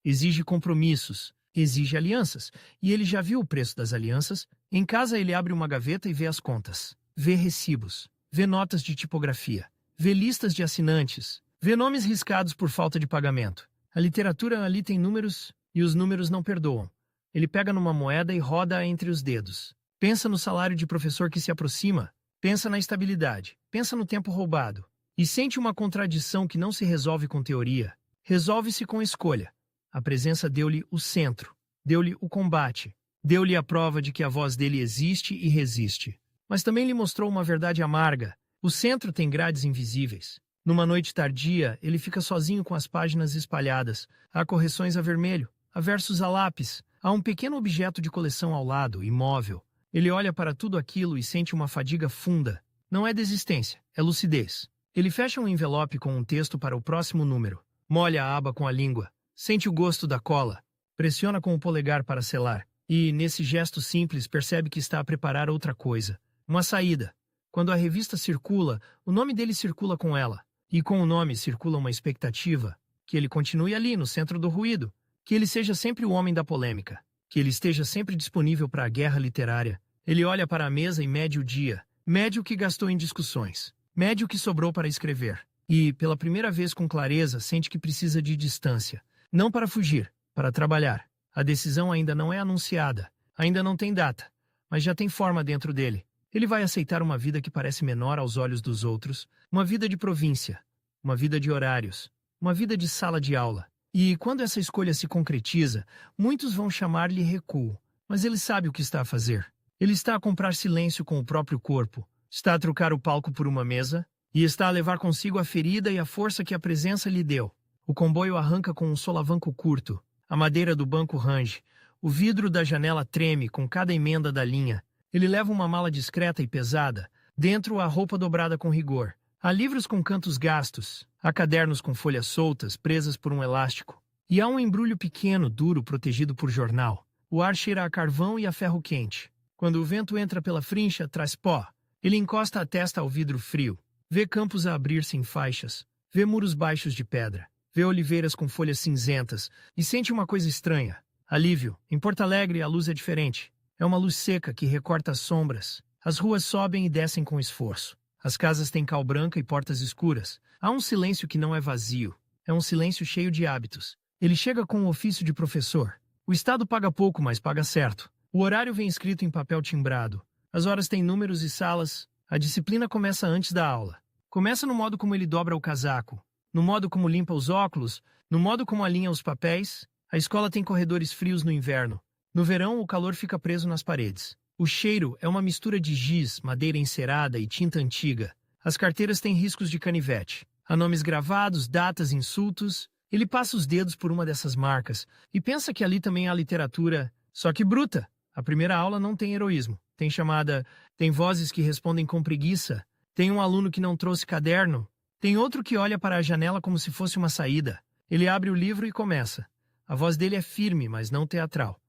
Exige compromissos, exige alianças. E ele já viu o preço das alianças. Em casa ele abre uma gaveta e vê as contas. Vê recibos. Vê notas de tipografia. Vê listas de assinantes. Vê nomes riscados por falta de pagamento. A literatura ali tem números e os números não perdoam. Ele pega numa moeda e roda-a entre os dedos. Pensa no salário de professor que se aproxima. Pensa na estabilidade. Pensa no tempo roubado. E sente uma contradição que não se resolve com teoria. Resolve-se com escolha. A presença deu-lhe o centro. Deu-lhe o combate. Deu-lhe a prova de que a voz dele existe e resiste. Mas também lhe mostrou uma verdade amarga. O centro tem grades invisíveis. Numa noite tardia, ele fica sozinho com as páginas espalhadas. Há correções a vermelho, há versos a lápis, há um pequeno objeto de coleção ao lado, imóvel. Ele olha para tudo aquilo e sente uma fadiga funda. Não é desistência, é lucidez. Ele fecha um envelope com um texto para o próximo número. Molha a aba com a língua. Sente o gosto da cola. Pressiona com o polegar para selar. E, nesse gesto simples, percebe que está a preparar outra coisa. Uma saída. Quando a revista circula, o nome dele circula com ela. E com o nome circula uma expectativa. Que ele continue ali, no centro do ruído. Que ele seja sempre o homem da polêmica. Que ele esteja sempre disponível para a guerra literária. Ele olha para a mesa e mede o dia. Mede o que gastou em discussões. Mede o que sobrou para escrever. E, pela primeira vez com clareza, sente que precisa de distância. Não para fugir, para trabalhar. A decisão ainda não é anunciada. Ainda não tem data. Mas já tem forma dentro dele. Ele vai aceitar uma vida que parece menor aos olhos dos outros. Uma vida de província. Uma vida de horários. Uma vida de sala de aula. E, quando essa escolha se concretiza, muitos vão chamar-lhe recuo. Mas ele sabe o que está a fazer. Ele está a comprar silêncio com o próprio corpo. Está a trocar o palco por uma mesa. E está a levar consigo a ferida e a força que a presença lhe deu. O comboio arranca com um solavanco curto. A madeira do banco range. O vidro da janela treme com cada emenda da linha. Ele leva uma mala discreta e pesada. Dentro, a roupa dobrada com rigor. Há livros com cantos gastos. Há cadernos com folhas soltas, presas por um elástico. E há um embrulho pequeno, duro, protegido por jornal. O ar cheira a carvão e a ferro quente. Quando o vento entra pela frincha, traz pó. Ele encosta a testa ao vidro frio. Vê campos a abrir-se em faixas. Vê muros baixos de pedra. Vê oliveiras com folhas cinzentas. E sente uma coisa estranha. Alívio. Em Porto Alegre, a luz é diferente. É uma luz seca que recorta as sombras. As ruas sobem e descem com esforço. As casas têm cal branca e portas escuras. Há um silêncio que não é vazio. É um silêncio cheio de hábitos. Ele chega com o ofício de professor. O Estado paga pouco, mas paga certo. O horário vem escrito em papel timbrado. As horas têm números e salas. A disciplina começa antes da aula. Começa no modo como ele dobra o casaco, no modo como limpa os óculos, no modo como alinha os papéis. A escola tem corredores frios no inverno. No verão, o calor fica preso nas paredes. O cheiro é uma mistura de giz, madeira encerada e tinta antiga. As carteiras têm riscos de canivete. Há nomes gravados, datas, insultos. Ele passa os dedos por uma dessas marcas e pensa que ali também há literatura, só que bruta. A primeira aula não tem heroísmo. Tem chamada, tem vozes que respondem com preguiça. Tem um aluno que não trouxe caderno. Tem outro que olha para a janela como se fosse uma saída. Ele abre o livro e começa. A voz dele é firme, mas não teatral.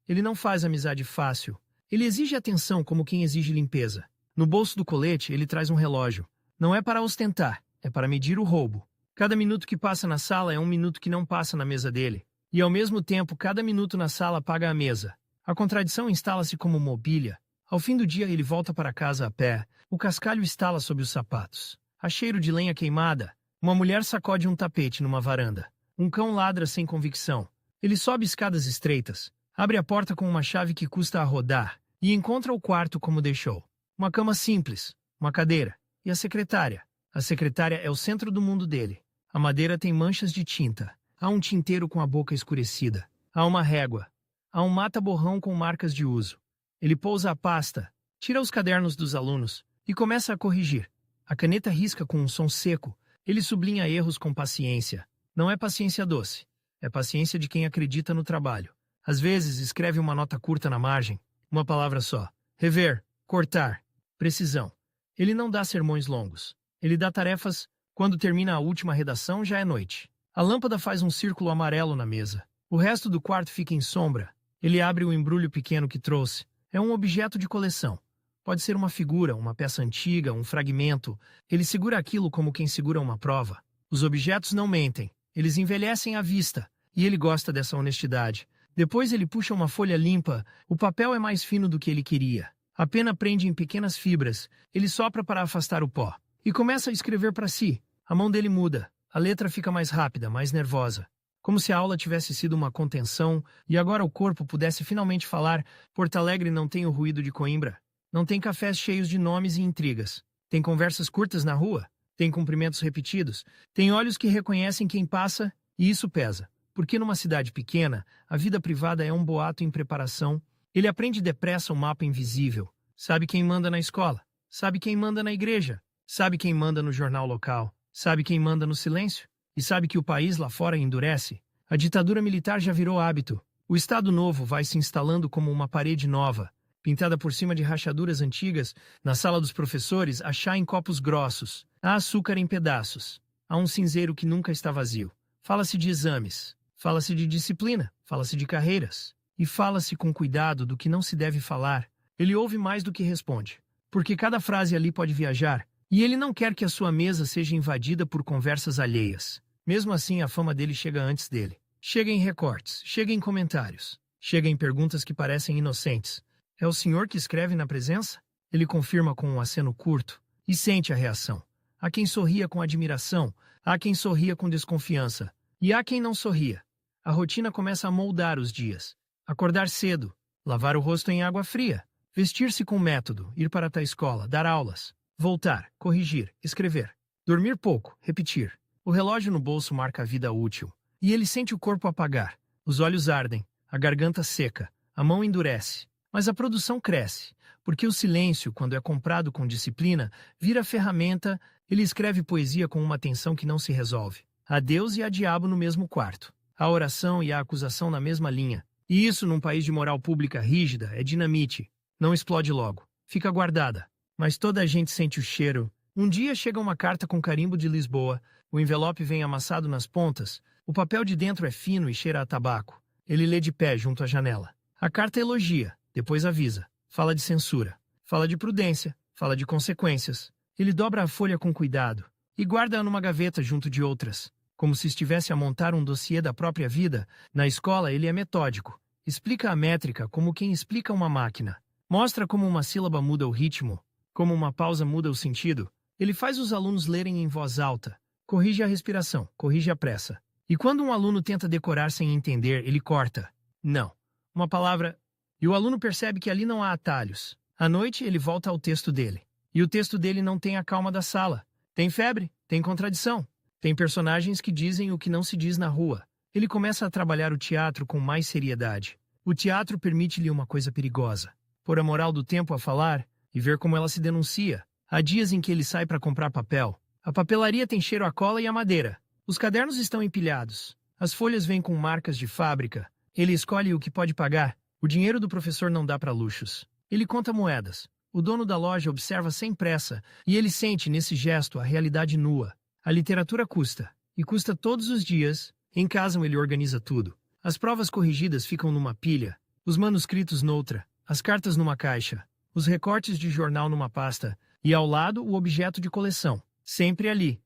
Ele não faz amizade fácil. Ele exige atenção como quem exige limpeza. No bolso do colete, ele traz um relógio. Não é para ostentar, é para medir o roubo. Cada minuto que passa na sala é um minuto que não passa na mesa dele. E, ao mesmo tempo, cada minuto na sala paga a mesa. A contradição instala-se como mobília. Ao fim do dia, ele volta para casa a pé. O cascalho estala sob os sapatos. Há cheiro de lenha queimada. Uma mulher sacode um tapete numa varanda. Um cão ladra sem convicção. Ele sobe escadas estreitas. Abre a porta com uma chave que custa a rodar. E encontra o quarto como deixou. Uma cama simples. Uma cadeira. E a secretária. A secretária é o centro do mundo dele. A madeira tem manchas de tinta. Há um tinteiro com a boca escurecida. Há uma régua. Há um mata-borrão com marcas de uso. Ele pousa a pasta, tira os cadernos dos alunos e começa a corrigir. A caneta risca com um som seco. Ele sublinha erros com paciência. Não é paciência doce. É paciência de quem acredita no trabalho. Às vezes, escreve uma nota curta na margem. Uma palavra só. Rever, cortar, precisão. Ele não dá sermões longos. Ele dá tarefas. Quando termina a última redação, já é noite. A lâmpada faz um círculo amarelo na mesa. O resto do quarto fica em sombra. Ele abre o embrulho pequeno que trouxe. É um objeto de coleção. Pode ser uma figura, uma peça antiga, um fragmento. Ele segura aquilo como quem segura uma prova. Os objetos não mentem. Eles envelhecem à vista. E ele gosta dessa honestidade. Depois ele puxa uma folha limpa. O papel é mais fino do que ele queria. A pena prende em pequenas fibras. Ele sopra para afastar o pó. E começa a escrever para si. A mão dele muda. A letra fica mais rápida, mais nervosa. Como se a aula tivesse sido uma contenção e agora o corpo pudesse finalmente falar. Porto Alegre não tem o ruído de Coimbra. Não tem cafés cheios de nomes e intrigas. Tem conversas curtas na rua. Tem cumprimentos repetidos. Tem olhos que reconhecem quem passa, e isso pesa. Porque numa cidade pequena, a vida privada é um boato em preparação Ele aprende depressa o mapa invisível. Sabe quem manda na escola. Sabe quem manda na igreja. Sabe quem manda no jornal local. Sabe quem manda no silêncio. E sabe que o país lá fora endurece. A ditadura militar já virou hábito. O Estado Novo vai se instalando como uma parede nova, pintada por cima de rachaduras antigas. Na sala dos professores, há chá em copos grossos. Há açúcar em pedaços. Há um cinzeiro que nunca está vazio. Fala-se de exames. Fala-se de disciplina. Fala-se de carreiras. E fala-se com cuidado do que não se deve falar. Ele ouve mais do que responde. Porque cada frase ali pode viajar. E ele não quer que a sua mesa seja invadida por conversas alheias. Mesmo assim, a fama dele chega antes dele. Chega em recortes, chega em comentários, chega em perguntas que parecem inocentes. É o senhor que escreve na presença? Ele confirma com um aceno curto e sente a reação. Há quem sorria com admiração, há quem sorria com desconfiança, e há quem não sorria. A rotina começa a moldar os dias. Acordar cedo, lavar o rosto em água fria, vestir-se com método, ir para a escola, dar aulas, voltar, corrigir, escrever, dormir pouco, repetir. O relógio no bolso marca a vida útil. E ele sente o corpo apagar, os olhos ardem, a garganta seca, a mão endurece. Mas a produção cresce, porque o silêncio, quando é comprado com disciplina, vira ferramenta. Ele escreve poesia com uma tensão que não se resolve. Há Deus e há diabo no mesmo quarto. Há oração e há acusação na mesma linha. E isso, num país de moral pública rígida, é dinamite. Não explode logo. Fica guardada. Mas toda a gente sente o cheiro. Um dia chega uma carta com carimbo de Lisboa. O envelope vem amassado nas pontas. O papel de dentro é fino e cheira a tabaco. Ele lê de pé junto à janela. A carta elogia, depois avisa. Fala de censura. Fala de prudência. Fala de consequências. Ele dobra a folha com cuidado e guarda-a numa gaveta junto de outras, como se estivesse a montar um dossiê da própria vida. Na escola ele é metódico. Explica a métrica como quem explica uma máquina. Mostra como uma sílaba muda o ritmo, como uma pausa muda o sentido. Ele faz os alunos lerem em voz alta. Corrige a respiração, corrige a pressa. E quando um aluno tenta decorar sem entender, ele corta. Não. Uma palavra. E o aluno percebe que ali não há atalhos. À noite, ele volta ao texto dele. E o texto dele não tem a calma da sala. Tem febre, tem contradição. Tem personagens que dizem o que não se diz na rua. Ele começa a trabalhar o teatro com mais seriedade. O teatro permite-lhe uma coisa perigosa. Pôr a moral do tempo a falar e ver como ela se denuncia. Há dias em que ele sai para comprar papel. A papelaria tem cheiro a cola e a madeira. Os cadernos estão empilhados. As folhas vêm com marcas de fábrica. Ele escolhe o que pode pagar. O dinheiro do professor não dá para luxos. Ele conta moedas. O dono da loja observa sem pressa, e ele sente nesse gesto a realidade nua. A literatura custa. E custa todos os dias. Em casa ele organiza tudo. As provas corrigidas ficam numa pilha. Os manuscritos noutra. As cartas numa caixa. Os recortes de jornal numa pasta. E ao lado o objeto de coleção. Sempre ali.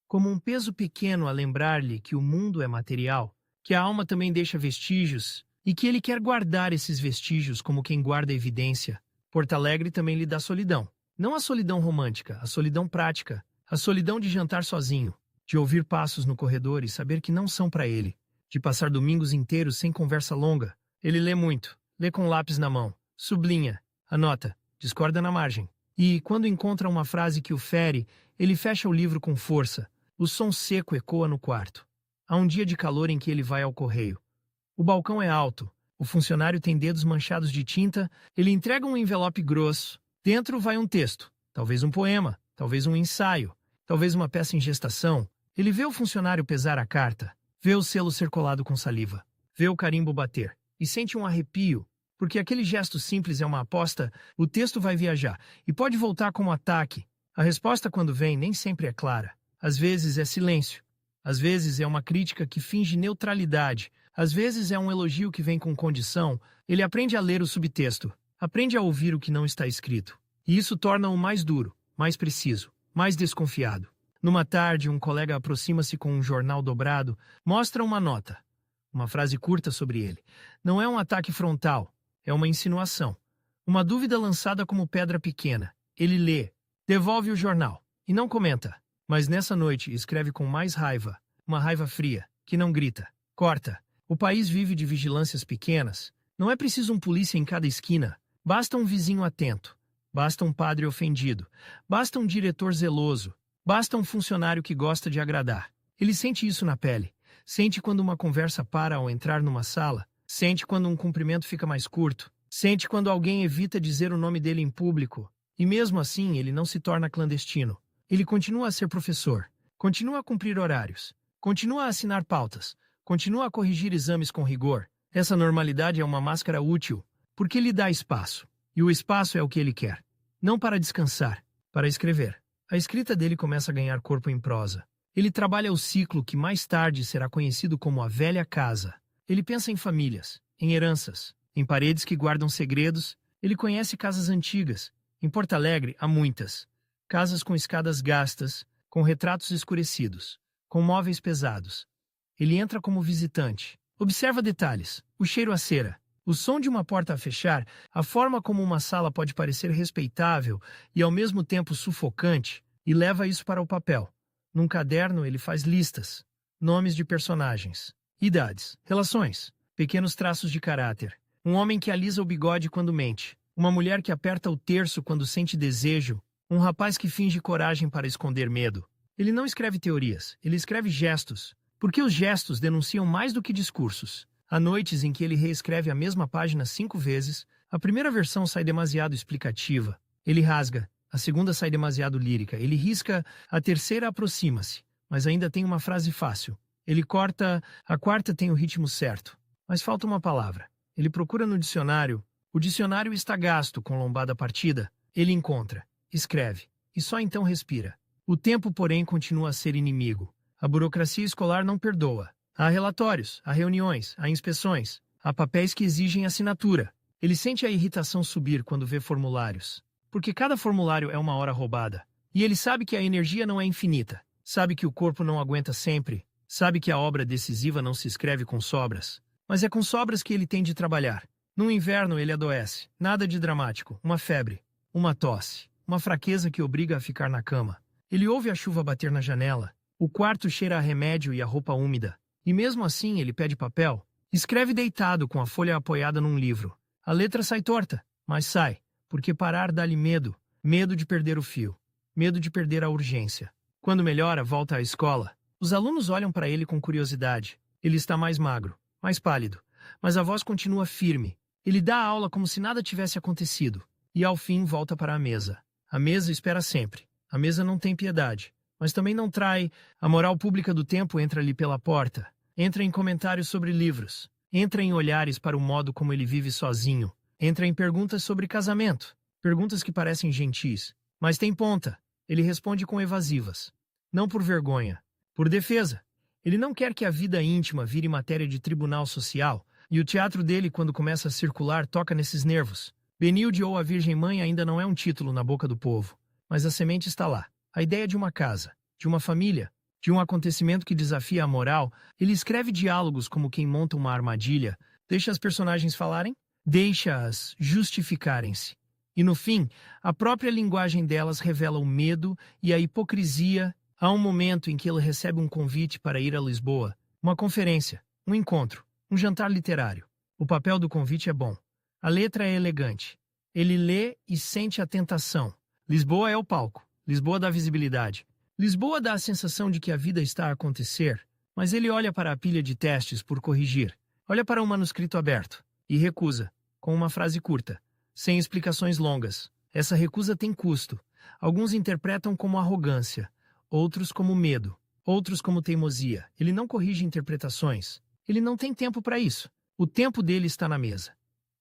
Como um peso pequeno a lembrar-lhe que o mundo é material, que a alma também deixa vestígios, e que ele quer guardar esses vestígios como quem guarda a evidência. Porto Alegre também lhe dá solidão. Não a solidão romântica, a solidão prática, a solidão de jantar sozinho, de ouvir passos no corredor e saber que não são para ele, de passar domingos inteiros sem conversa longa. Ele lê muito, lê com lápis na mão, sublinha, anota, discorda na margem. E, quando encontra uma frase que o fere, ele fecha o livro com força. O som seco ecoa no quarto. Há um dia de calor em que ele vai ao correio. O balcão é alto. O funcionário tem dedos manchados de tinta. Ele entrega um envelope grosso. Dentro vai um texto. Talvez um poema. Talvez um ensaio. Talvez uma peça em gestação. Ele vê o funcionário pesar a carta. Vê o selo ser colado com saliva. Vê o carimbo bater. E sente um arrepio. Porque aquele gesto simples é uma aposta. O texto vai viajar. E pode voltar como ataque. A resposta, quando vem, nem sempre é clara. Às vezes é silêncio. Às vezes é uma crítica que finge neutralidade. Às vezes é um elogio que vem com condição. Ele aprende a ler o subtexto. Aprende a ouvir o que não está escrito. E isso torna-o mais duro, mais preciso, mais desconfiado. Numa tarde, um colega aproxima-se com um jornal dobrado, mostra uma nota. Uma frase curta sobre ele. Não é um ataque frontal. É uma insinuação. Uma dúvida lançada como pedra pequena. Ele lê. Devolve o jornal. E não comenta. Mas nessa noite escreve com mais raiva, uma raiva fria, que não grita, corta. O país vive de vigilâncias pequenas. Não é preciso um polícia em cada esquina. Basta um vizinho atento. Basta um padre ofendido. Basta um diretor zeloso. Basta um funcionário que gosta de agradar. Ele sente isso na pele. Sente quando uma conversa para ao entrar numa sala. Sente quando um cumprimento fica mais curto. Sente quando alguém evita dizer o nome dele em público. E mesmo assim, ele não se torna clandestino. Ele continua a ser professor. Continua a cumprir horários. Continua a assinar pautas. Continua a corrigir exames com rigor. Essa normalidade é uma máscara útil, porque lhe dá espaço. E o espaço é o que ele quer. Não para descansar, para escrever. A escrita dele começa a ganhar corpo em prosa. Ele trabalha o ciclo que mais tarde será conhecido como a velha casa. Ele pensa em famílias, em heranças, em paredes que guardam segredos. Ele conhece casas antigas. Em Porto Alegre há muitas. Casas com escadas gastas, com retratos escurecidos, com móveis pesados. Ele entra como visitante. Observa detalhes, o cheiro a cera, o som de uma porta a fechar, a forma como uma sala pode parecer respeitável e ao mesmo tempo sufocante, e leva isso para o papel. Num caderno ele faz listas, nomes de personagens, idades, relações, pequenos traços de caráter. Um homem que alisa o bigode quando mente, uma mulher que aperta o terço quando sente desejo, um rapaz que finge coragem para esconder medo. Ele não escreve teorias, ele escreve gestos, porque os gestos denunciam mais do que discursos. Há noites em que ele reescreve a mesma página 5 vezes, a primeira versão sai demasiado explicativa. Ele rasga, a segunda sai demasiado lírica, ele risca, a terceira aproxima-se, mas ainda tem uma frase fácil. Ele corta, a quarta tem o ritmo certo, mas falta uma palavra. Ele procura no dicionário, o dicionário está gasto com lombada partida, ele encontra, escreve, e só então respira. O tempo, porém, continua a ser inimigo. A burocracia escolar não perdoa. Há relatórios, há reuniões, há inspeções, há papéis que exigem assinatura. Ele sente a irritação subir quando vê formulários. Porque cada formulário é uma hora roubada. E ele sabe que a energia não é infinita. Sabe que o corpo não aguenta sempre. Sabe que a obra decisiva não se escreve com sobras. Mas é com sobras que ele tem de trabalhar. No inverno ele adoece. Nada de dramático. Uma febre. Uma tosse. Uma fraqueza que obriga a ficar na cama. Ele ouve a chuva bater na janela. O quarto cheira a remédio e a roupa úmida. E mesmo assim ele pede papel. Escreve deitado com a folha apoiada num livro. A letra sai torta, mas sai, porque parar dá-lhe medo. Medo de perder o fio. Medo de perder a urgência. Quando melhora, volta à escola. Os alunos olham para ele com curiosidade. Ele está mais magro, mais pálido. Mas a voz continua firme. Ele dá a aula como se nada tivesse acontecido. E ao fim volta para a mesa. A mesa espera sempre. A mesa não tem piedade. Mas também não trai. A moral pública do tempo entra ali pela porta. Entra em comentários sobre livros. Entra em olhares para o modo como ele vive sozinho. Entra em perguntas sobre casamento. Perguntas que parecem gentis. Mas tem ponta. Ele responde com evasivas. Não por vergonha. Por defesa. Ele não quer que a vida íntima vire matéria de tribunal social. E o teatro dele, quando começa a circular, toca nesses nervos. Benilde ou a Virgem Mãe ainda não é um título na boca do povo. Mas a semente está lá. A ideia de uma casa, de uma família, de um acontecimento que desafia a moral. Ele escreve diálogos como quem monta uma armadilha, deixa as personagens falarem, deixa-as justificarem-se. E no fim, a própria linguagem delas revela o medo e a hipocrisia. Há um momento em que ele recebe um convite para ir a Lisboa, uma conferência, um encontro, um jantar literário. O papel do convite é bom. A letra é elegante. Ele lê e sente a tentação. Lisboa é o palco. Lisboa dá visibilidade. Lisboa dá a sensação de que a vida está a acontecer, mas ele olha para a pilha de testes por corrigir, olha para um manuscrito aberto e recusa, com uma frase curta, sem explicações longas. Essa recusa tem custo. Alguns interpretam como arrogância, outros como medo, outros como teimosia. Ele não corrige interpretações. Ele não tem tempo para isso. O tempo dele está na mesa.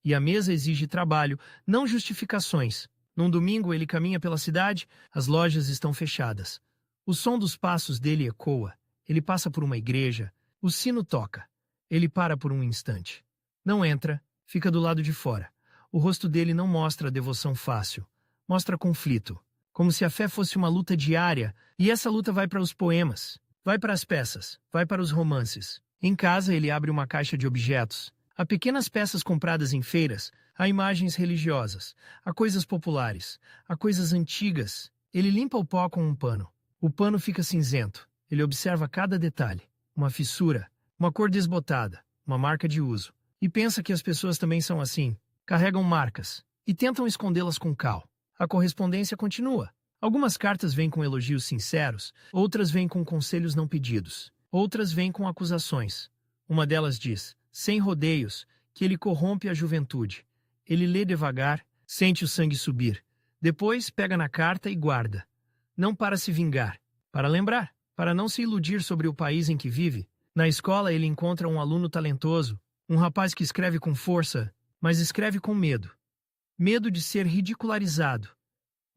E a mesa exige trabalho, não justificações. Num domingo ele caminha pela cidade, as lojas estão fechadas. O som dos passos dele ecoa. Ele passa por uma igreja, o sino toca. Ele para por um instante. Não entra, fica do lado de fora. O rosto dele não mostra devoção fácil, mostra conflito. Como se a fé fosse uma luta diária, e essa luta vai para os poemas, vai para as peças, vai para os romances. Em casa ele abre uma caixa de objetos. Há pequenas peças compradas em feiras, há imagens religiosas, há coisas populares, há coisas antigas. Ele limpa o pó com um pano. O pano fica cinzento. Ele observa cada detalhe. Uma fissura, uma cor desbotada, uma marca de uso. E pensa que as pessoas também são assim. Carregam marcas e tentam escondê-las com cal. A correspondência continua. Algumas cartas vêm com elogios sinceros, outras vêm com conselhos não pedidos, outras vêm com acusações. Uma delas diz, sem rodeios, que ele corrompe a juventude. Ele lê devagar, sente o sangue subir. Depois, pega na carta e guarda. Não para se vingar, para lembrar, para não se iludir sobre o país em que vive. Na escola, ele encontra um aluno talentoso, um rapaz que escreve com força, mas escreve com medo. Medo de ser ridicularizado.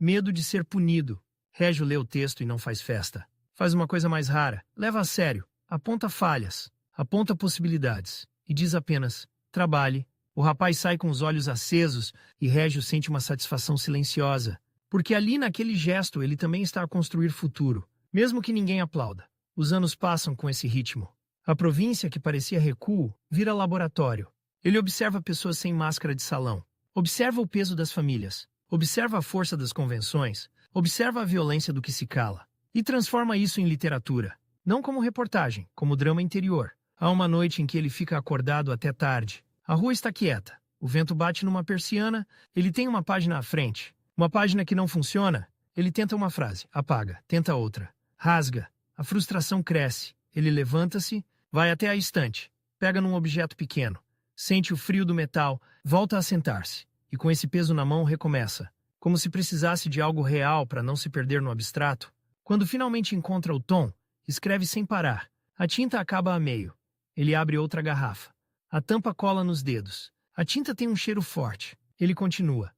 Medo de ser punido. Régio lê o texto e não faz festa. Faz uma coisa mais rara, leva a sério, aponta falhas, aponta possibilidades e diz apenas: trabalhe. O rapaz sai com os olhos acesos e Régio sente uma satisfação silenciosa, porque ali naquele gesto ele também está a construir futuro, mesmo que ninguém aplauda. Os anos passam com esse ritmo. A província, que parecia recuo, vira laboratório. Ele observa pessoas sem máscara de salão, observa o peso das famílias, observa a força das convenções, observa a violência do que se cala, e transforma isso em literatura, não como reportagem, como drama interior. Há uma noite em que ele fica acordado até tarde. A rua está quieta, o vento bate numa persiana, ele tem uma página à frente. Uma página que não funciona, ele tenta uma frase, apaga, tenta outra, rasga, a frustração cresce. Ele levanta-se, vai até a estante, pega num objeto pequeno, sente o frio do metal, volta a sentar-se, e com esse peso na mão recomeça, como se precisasse de algo real para não se perder no abstrato. Quando finalmente encontra o tom, escreve sem parar. A tinta acaba a meio. Ele abre outra garrafa. A tampa cola nos dedos. A tinta tem um cheiro forte. Ele continua.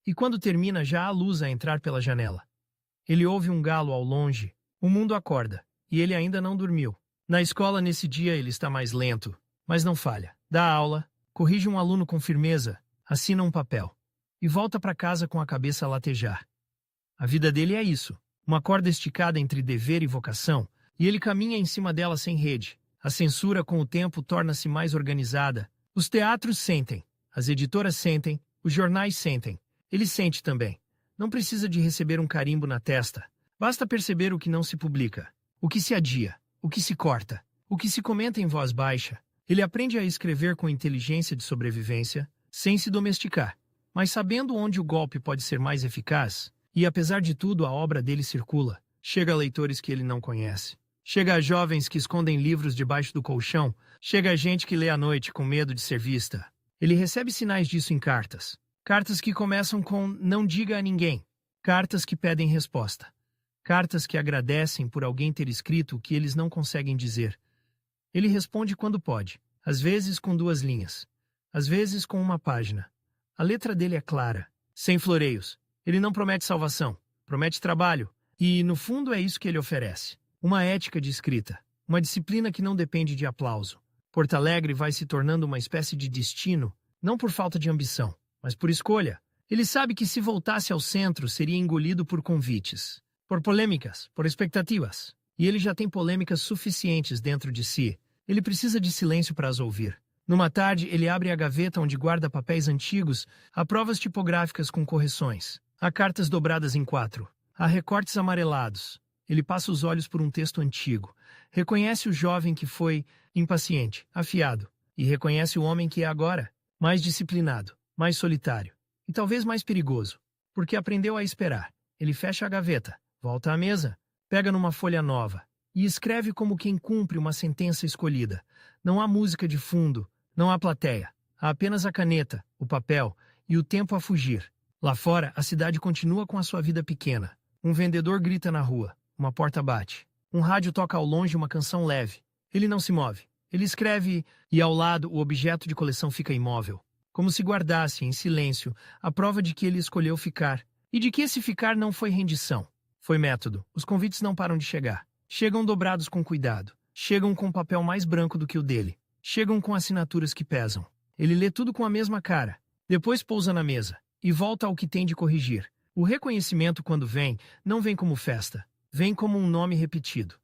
E quando termina, já há luz a entrar pela janela. Ele ouve um galo ao longe. O mundo acorda. E ele ainda não dormiu. Na escola, nesse dia, ele está mais lento. Mas não falha. Dá aula, corrige um aluno com firmeza, assina um papel. E volta para casa com a cabeça a latejar. A vida dele é isso. Uma corda esticada entre dever e vocação. E ele caminha em cima dela sem rede. A censura, com o tempo, torna-se mais organizada. Os teatros sentem, as editoras sentem, os jornais sentem. Ele sente também. Não precisa de receber um carimbo na testa. Basta perceber o que não se publica, o que se adia, o que se corta, o que se comenta em voz baixa. Ele aprende a escrever com inteligência de sobrevivência, sem se domesticar, mas sabendo onde o golpe pode ser mais eficaz. E apesar de tudo, a obra dele circula. Chega a leitores que ele não conhece. Chega a jovens que escondem livros debaixo do colchão. Chega a gente que lê à noite com medo de ser vista. Ele recebe sinais disso em cartas. Cartas que começam com "não diga a ninguém". Cartas que pedem resposta. Cartas que agradecem por alguém ter escrito o que eles não conseguem dizer. Ele responde quando pode. Às vezes com 2 linhas. Às vezes com 1 página. A letra dele é clara, sem floreios. Ele não promete salvação. Promete trabalho. E, no fundo, é isso que ele oferece. Uma ética de escrita, uma disciplina que não depende de aplauso. Porto Alegre vai se tornando uma espécie de destino, não por falta de ambição, mas por escolha. Ele sabe que se voltasse ao centro seria engolido por convites, por polêmicas, por expectativas. E ele já tem polêmicas suficientes dentro de si. Ele precisa de silêncio para as ouvir. Numa tarde, ele abre a gaveta onde guarda papéis antigos, há provas tipográficas com correções, há cartas dobradas em 4, há recortes amarelados. Ele passa os olhos por um texto antigo, reconhece o jovem que foi impaciente, afiado, e reconhece o homem que é agora, mais disciplinado, mais solitário, e talvez mais perigoso, porque aprendeu a esperar. Ele fecha a gaveta, volta à mesa, pega numa folha nova, e escreve como quem cumpre uma sentença escolhida. Não há música de fundo, não há plateia, há apenas a caneta, o papel e o tempo a fugir. Lá fora, a cidade continua com a sua vida pequena. Um vendedor grita na rua. Uma porta bate. Um rádio toca ao longe uma canção leve. Ele não se move. Ele escreve e ao lado o objeto de coleção fica imóvel. Como se guardasse, em silêncio, a prova de que ele escolheu ficar. E de que esse ficar não foi rendição. Foi método. Os convites não param de chegar. Chegam dobrados com cuidado. Chegam com um papel mais branco do que o dele. Chegam com assinaturas que pesam. Ele lê tudo com a mesma cara. Depois pousa na mesa. E volta ao que tem de corrigir. O reconhecimento, quando vem, não vem como festa. Vem como um nome repetido.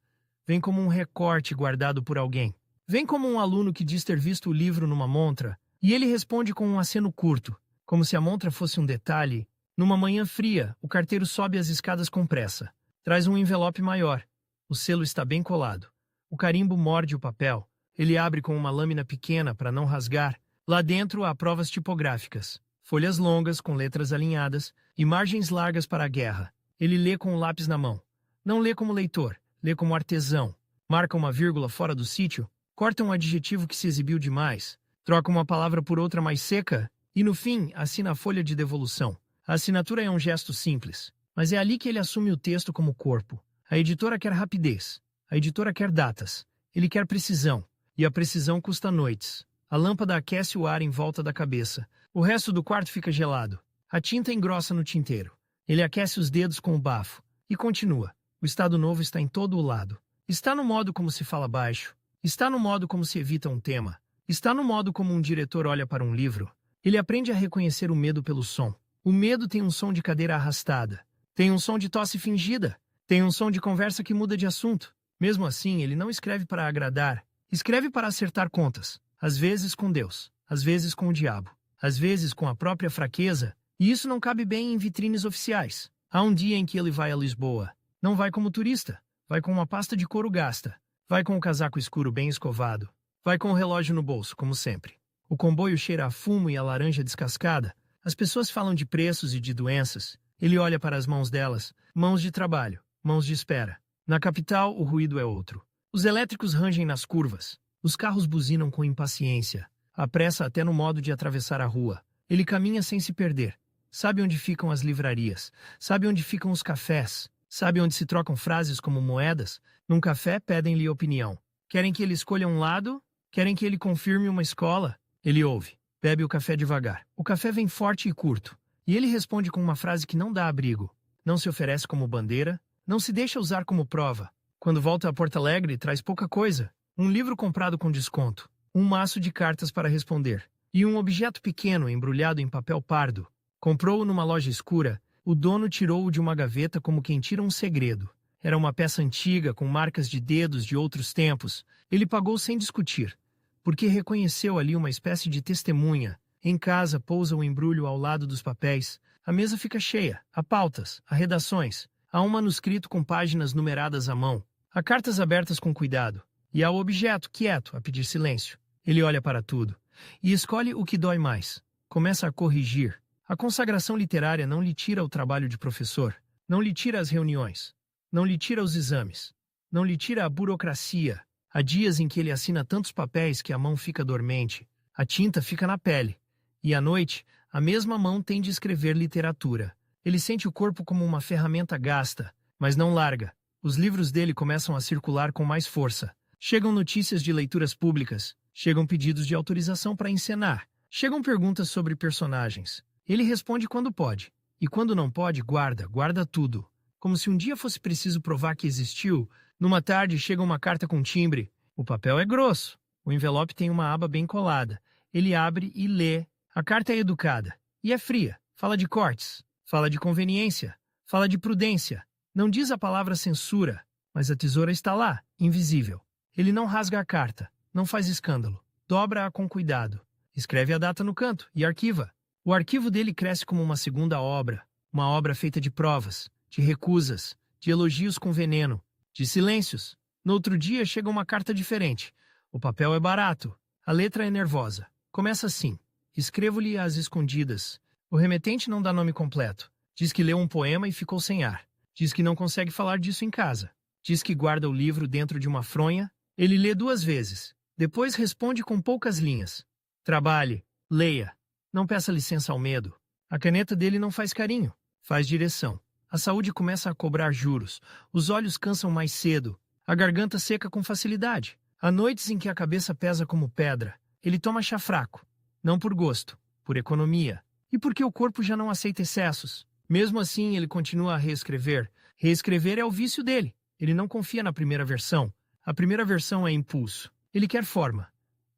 Vem como um recorte guardado por alguém. Vem como um aluno que diz ter visto o livro numa montra, e ele responde com um aceno curto, como se a montra fosse um detalhe. Numa manhã fria, o carteiro sobe as escadas com pressa. Traz um envelope maior. O selo está bem colado. O carimbo morde o papel. Ele abre com uma lâmina pequena para não rasgar. Lá dentro há provas tipográficas. Folhas longas com letras alinhadas e margens largas para a guerra. Ele lê com o lápis na mão. Não lê como leitor, lê como artesão. Marca uma vírgula fora do sítio, corta um adjetivo que se exibiu demais, troca uma palavra por outra mais seca E no fim, assina a folha de devolução. A assinatura é um gesto simples, mas é ali que ele assume o texto como corpo. A editora quer rapidez. A editora quer datas. Ele quer precisão. E a precisão custa noites. A lâmpada aquece o ar em volta da cabeça. O resto do quarto fica gelado. A tinta engrossa no tinteiro. Ele aquece os dedos com o bafo. E continua. O estado novo está em todo o lado. Está no modo como se fala baixo. Está no modo como se evita um tema. Está no modo como um diretor olha para um livro. Ele aprende a reconhecer o medo pelo som. O medo tem um som de cadeira arrastada. Tem um som de tosse fingida. Tem um som de conversa que muda de assunto. Mesmo assim, ele não escreve para agradar. Escreve para acertar contas. Às vezes com Deus. Às vezes com o diabo. Às vezes com a própria fraqueza. E isso não cabe bem em vitrines oficiais. Há um dia em que ele vai a Lisboa. Não vai como turista. Vai com uma pasta de couro gasta. Vai com o casaco escuro bem escovado. Vai com o relógio no bolso, como sempre. O comboio cheira a fumo e a laranja descascada. As pessoas falam de preços e de doenças. Ele olha para as mãos delas. Mãos de trabalho. Mãos de espera. Na capital, o ruído é outro. Os elétricos rangem nas curvas. Os carros buzinam com impaciência. A pressa até no modo de atravessar a rua. Ele caminha sem se perder. Sabe onde ficam as livrarias. Sabe onde ficam os cafés. Sabe onde se trocam frases como moedas? Num café pedem-lhe opinião. Querem que ele escolha um lado? Querem que ele confirme uma escola? Ele ouve. Bebe o café devagar. O café vem forte e curto. E ele responde com uma frase que não dá abrigo. Não se oferece como bandeira. Não se deixa usar como prova. Quando volta a Porto Alegre, traz pouca coisa. Um livro comprado com desconto. Um maço de cartas para responder. E um objeto pequeno embrulhado em papel pardo. Comprou-o numa loja escura. O dono tirou-o de uma gaveta como quem tira um segredo. Era uma peça antiga, com marcas de dedos de outros tempos. Ele pagou sem discutir, porque reconheceu ali uma espécie de testemunha. Em casa, pousa o embrulho ao lado dos papéis. A mesa fica cheia. Há pautas, há redações. Há um manuscrito com páginas numeradas à mão. Há cartas abertas com cuidado. E há o objeto, quieto, a pedir silêncio. Ele olha para tudo. E escolhe o que dói mais. Começa a corrigir. A consagração literária não lhe tira o trabalho de professor. Não lhe tira as reuniões. Não lhe tira os exames. Não lhe tira a burocracia. Há dias em que ele assina tantos papéis que a mão fica dormente. A tinta fica na pele. E à noite, a mesma mão tem de escrever literatura. Ele sente o corpo como uma ferramenta gasta, mas não larga. Os livros dele começam a circular com mais força. Chegam notícias de leituras públicas. Chegam pedidos de autorização para encenar. Chegam perguntas sobre personagens. Ele responde quando pode. E quando não pode, guarda tudo. Como se um dia fosse preciso provar que existiu. Numa tarde, chega uma carta com timbre. O papel é grosso. O envelope tem uma aba bem colada. Ele abre e lê. A carta é educada. E é fria. Fala de cortes. Fala de conveniência. Fala de prudência. Não diz a palavra censura. Mas a tesoura está lá, invisível. Ele não rasga a carta. Não faz escândalo. Dobra-a com cuidado. Escreve a data no canto e arquiva. O arquivo dele cresce como uma segunda obra. Uma obra feita de provas, de recusas, de elogios com veneno, de silêncios. No outro dia chega uma carta diferente. O papel é barato. A letra é nervosa. Começa assim. Escrevo-lhe às escondidas. O remetente não dá nome completo. Diz que leu um poema e ficou sem ar. Diz que não consegue falar disso em casa. Diz que guarda o livro dentro de uma fronha. Ele lê 2 vezes. Depois responde com poucas linhas. Trabalhe. Leia. Não peça licença ao medo. A caneta dele não faz carinho. Faz direção. A saúde começa a cobrar juros. Os olhos cansam mais cedo. A garganta seca com facilidade. Há noites em que a cabeça pesa como pedra. Ele toma chá fraco. Não por gosto. Por economia. E porque o corpo já não aceita excessos. Mesmo assim, ele continua a reescrever. Reescrever é o vício dele. Ele não confia na primeira versão. A primeira versão é impulso. Ele quer forma.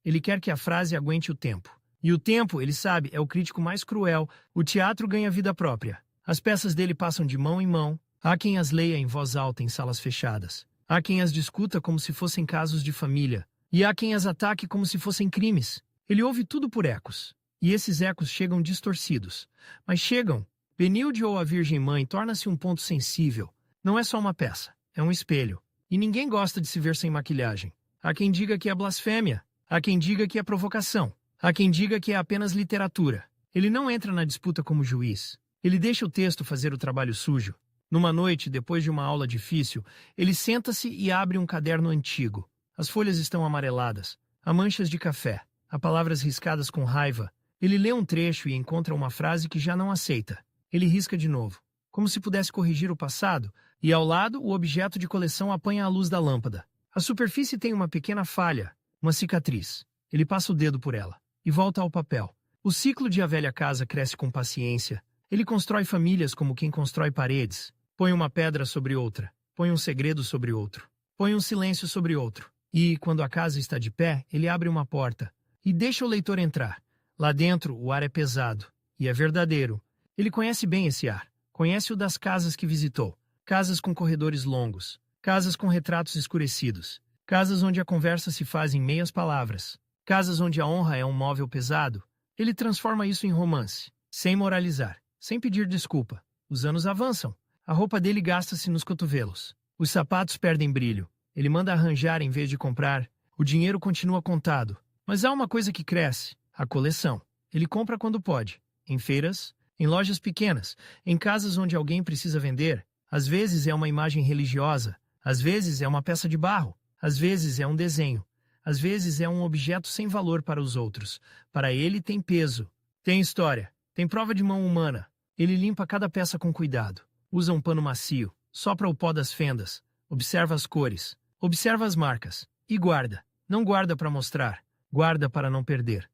Ele quer que a frase aguente o tempo. E o tempo, ele sabe, é o crítico mais cruel. O teatro ganha vida própria. As peças dele passam de mão em mão. Há quem as leia em voz alta em salas fechadas. Há quem as discuta como se fossem casos de família. E há quem as ataque como se fossem crimes. Ele ouve tudo por ecos. E esses ecos chegam distorcidos. Mas chegam. Benilde ou a Virgem Mãe torna-se um ponto sensível. Não é só uma peça. É um espelho. E ninguém gosta de se ver sem maquilhagem. Há quem diga que é blasfêmia. Há quem diga que é provocação. Há quem diga que é apenas literatura. Ele não entra na disputa como juiz. Ele deixa o texto fazer o trabalho sujo. Numa noite, depois de uma aula difícil, ele senta-se e abre um caderno antigo. As folhas estão amareladas. Há manchas de café. Há palavras riscadas com raiva. Ele lê um trecho e encontra uma frase que já não aceita. Ele risca de novo, como se pudesse corrigir o passado, e ao lado, o objeto de coleção apanha a luz da lâmpada. A superfície tem uma pequena falha, uma cicatriz. Ele passa o dedo por ela e volta ao papel. O ciclo de A Velha Casa cresce com paciência. Ele constrói famílias como quem constrói paredes. Põe uma pedra sobre outra, põe um segredo sobre outro, põe um silêncio sobre outro. E, quando a casa está de pé, ele abre uma porta e deixa o leitor entrar. Lá dentro, o ar é pesado e é verdadeiro. Ele conhece bem esse ar. Conhece o das casas que visitou. Casas com corredores longos. Casas com retratos escurecidos. Casas onde a conversa se faz em meias palavras. Casas onde a honra é um móvel pesado. Ele transforma isso em romance, sem moralizar, sem pedir desculpa. Os anos avançam. A roupa dele gasta-se nos cotovelos. Os sapatos perdem brilho. Ele manda arranjar em vez de comprar. O dinheiro continua contado. Mas há uma coisa que cresce: a coleção. Ele compra quando pode. Em feiras, em lojas pequenas, em casas onde alguém precisa vender. Às vezes é uma imagem religiosa. Às vezes é uma peça de barro. Às vezes é um desenho. Às vezes é um objeto sem valor para os outros. Para ele tem peso. Tem história. Tem prova de mão humana. Ele limpa cada peça com cuidado. Usa um pano macio. Sopra o pó das fendas. Observa as cores. Observa as marcas. E guarda. Não guarda para mostrar. Guarda para não perder.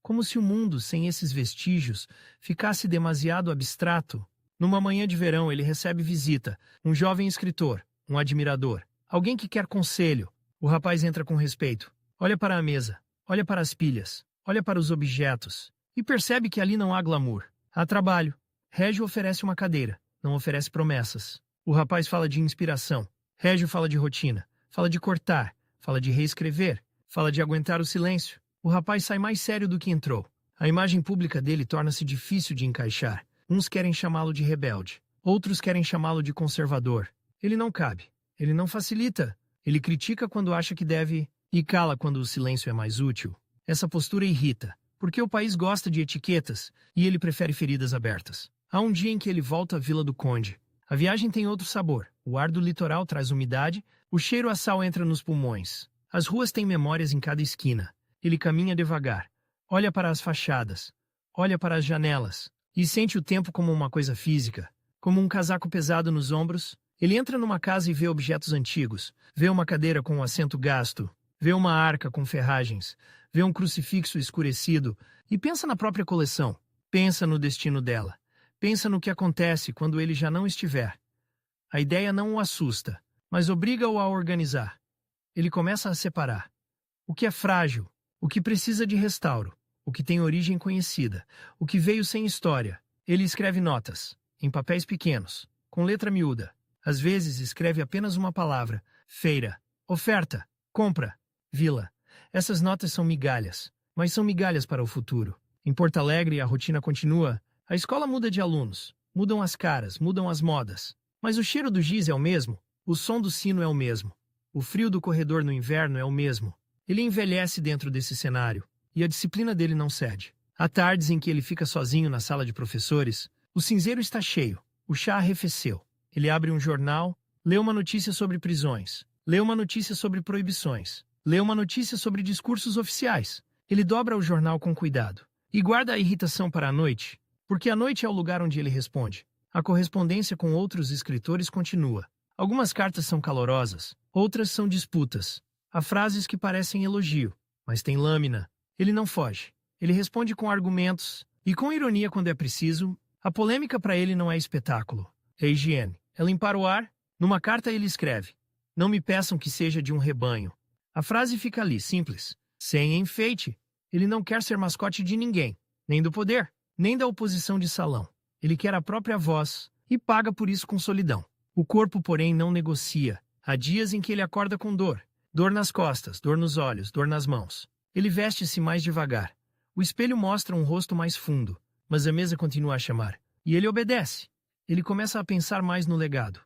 Como se o mundo, sem esses vestígios, ficasse demasiado abstrato. Numa manhã de verão, ele recebe visita. Um jovem escritor. Um admirador. Alguém que quer conselho. O rapaz entra com respeito. Olha para a mesa. Olha para as pilhas. Olha para os objetos. E percebe que ali não há glamour. Há trabalho. Régio oferece uma cadeira. Não oferece promessas. O rapaz fala de inspiração. Régio fala de rotina. Fala de cortar. Fala de reescrever. Fala de aguentar o silêncio. O rapaz sai mais sério do que entrou. A imagem pública dele torna-se difícil de encaixar. Uns querem chamá-lo de rebelde. Outros querem chamá-lo de conservador. Ele não cabe. Ele não facilita. Ele critica quando acha que deve e cala quando o silêncio é mais útil. Essa postura irrita, porque o país gosta de etiquetas e ele prefere feridas abertas. Há um dia em que ele volta à Vila do Conde. A viagem tem outro sabor. O ar do litoral traz umidade, o cheiro a sal entra nos pulmões. As ruas têm memórias em cada esquina. Ele caminha devagar, olha para as fachadas, olha para as janelas e sente o tempo como uma coisa física, como um casaco pesado nos ombros. Ele entra numa casa e vê objetos antigos, vê uma cadeira com um assento gasto, vê uma arca com ferragens, vê um crucifixo escurecido e pensa na própria coleção, pensa no destino dela, pensa no que acontece quando ele já não estiver. A ideia não o assusta, mas obriga-o a organizar. Ele começa a separar. O que é frágil, o que precisa de restauro, o que tem origem conhecida, o que veio sem história. Ele escreve notas, em papéis pequenos, com letra miúda. Às vezes escreve apenas uma palavra: feira, oferta, compra, vila. Essas notas são migalhas, mas são migalhas para o futuro. Em Porto Alegre a rotina continua. A escola muda de alunos, mudam as caras, mudam as modas. Mas o cheiro do giz é o mesmo, o som do sino é o mesmo. O frio do corredor no inverno é o mesmo. Ele envelhece dentro desse cenário, e a disciplina dele não cede. Há tardes em que ele fica sozinho na sala de professores. O cinzeiro está cheio, o chá arrefeceu. Ele abre um jornal, lê uma notícia sobre prisões, lê uma notícia sobre proibições, lê uma notícia sobre discursos oficiais. Ele dobra o jornal com cuidado e guarda a irritação para a noite, porque a noite é o lugar onde ele responde. A correspondência com outros escritores continua. Algumas cartas são calorosas, outras são disputas. Há frases que parecem elogio, mas tem lâmina. Ele não foge. Ele responde com argumentos e com ironia quando é preciso. A polêmica para ele não é espetáculo, é higiene. É limpar o ar. Numa carta ele escreve: não me peçam que seja de um rebanho. A frase fica ali, simples, sem enfeite. Ele não quer ser mascote de ninguém, nem do poder, nem da oposição de salão. Ele quer a própria voz e paga por isso com solidão. O corpo, porém, não negocia. Há dias em que ele acorda com dor. Dor nas costas, dor nos olhos, dor nas mãos. Ele veste-se mais devagar. O espelho mostra um rosto mais fundo, mas a mesa continua a chamar. E ele obedece. Ele começa a pensar mais no legado.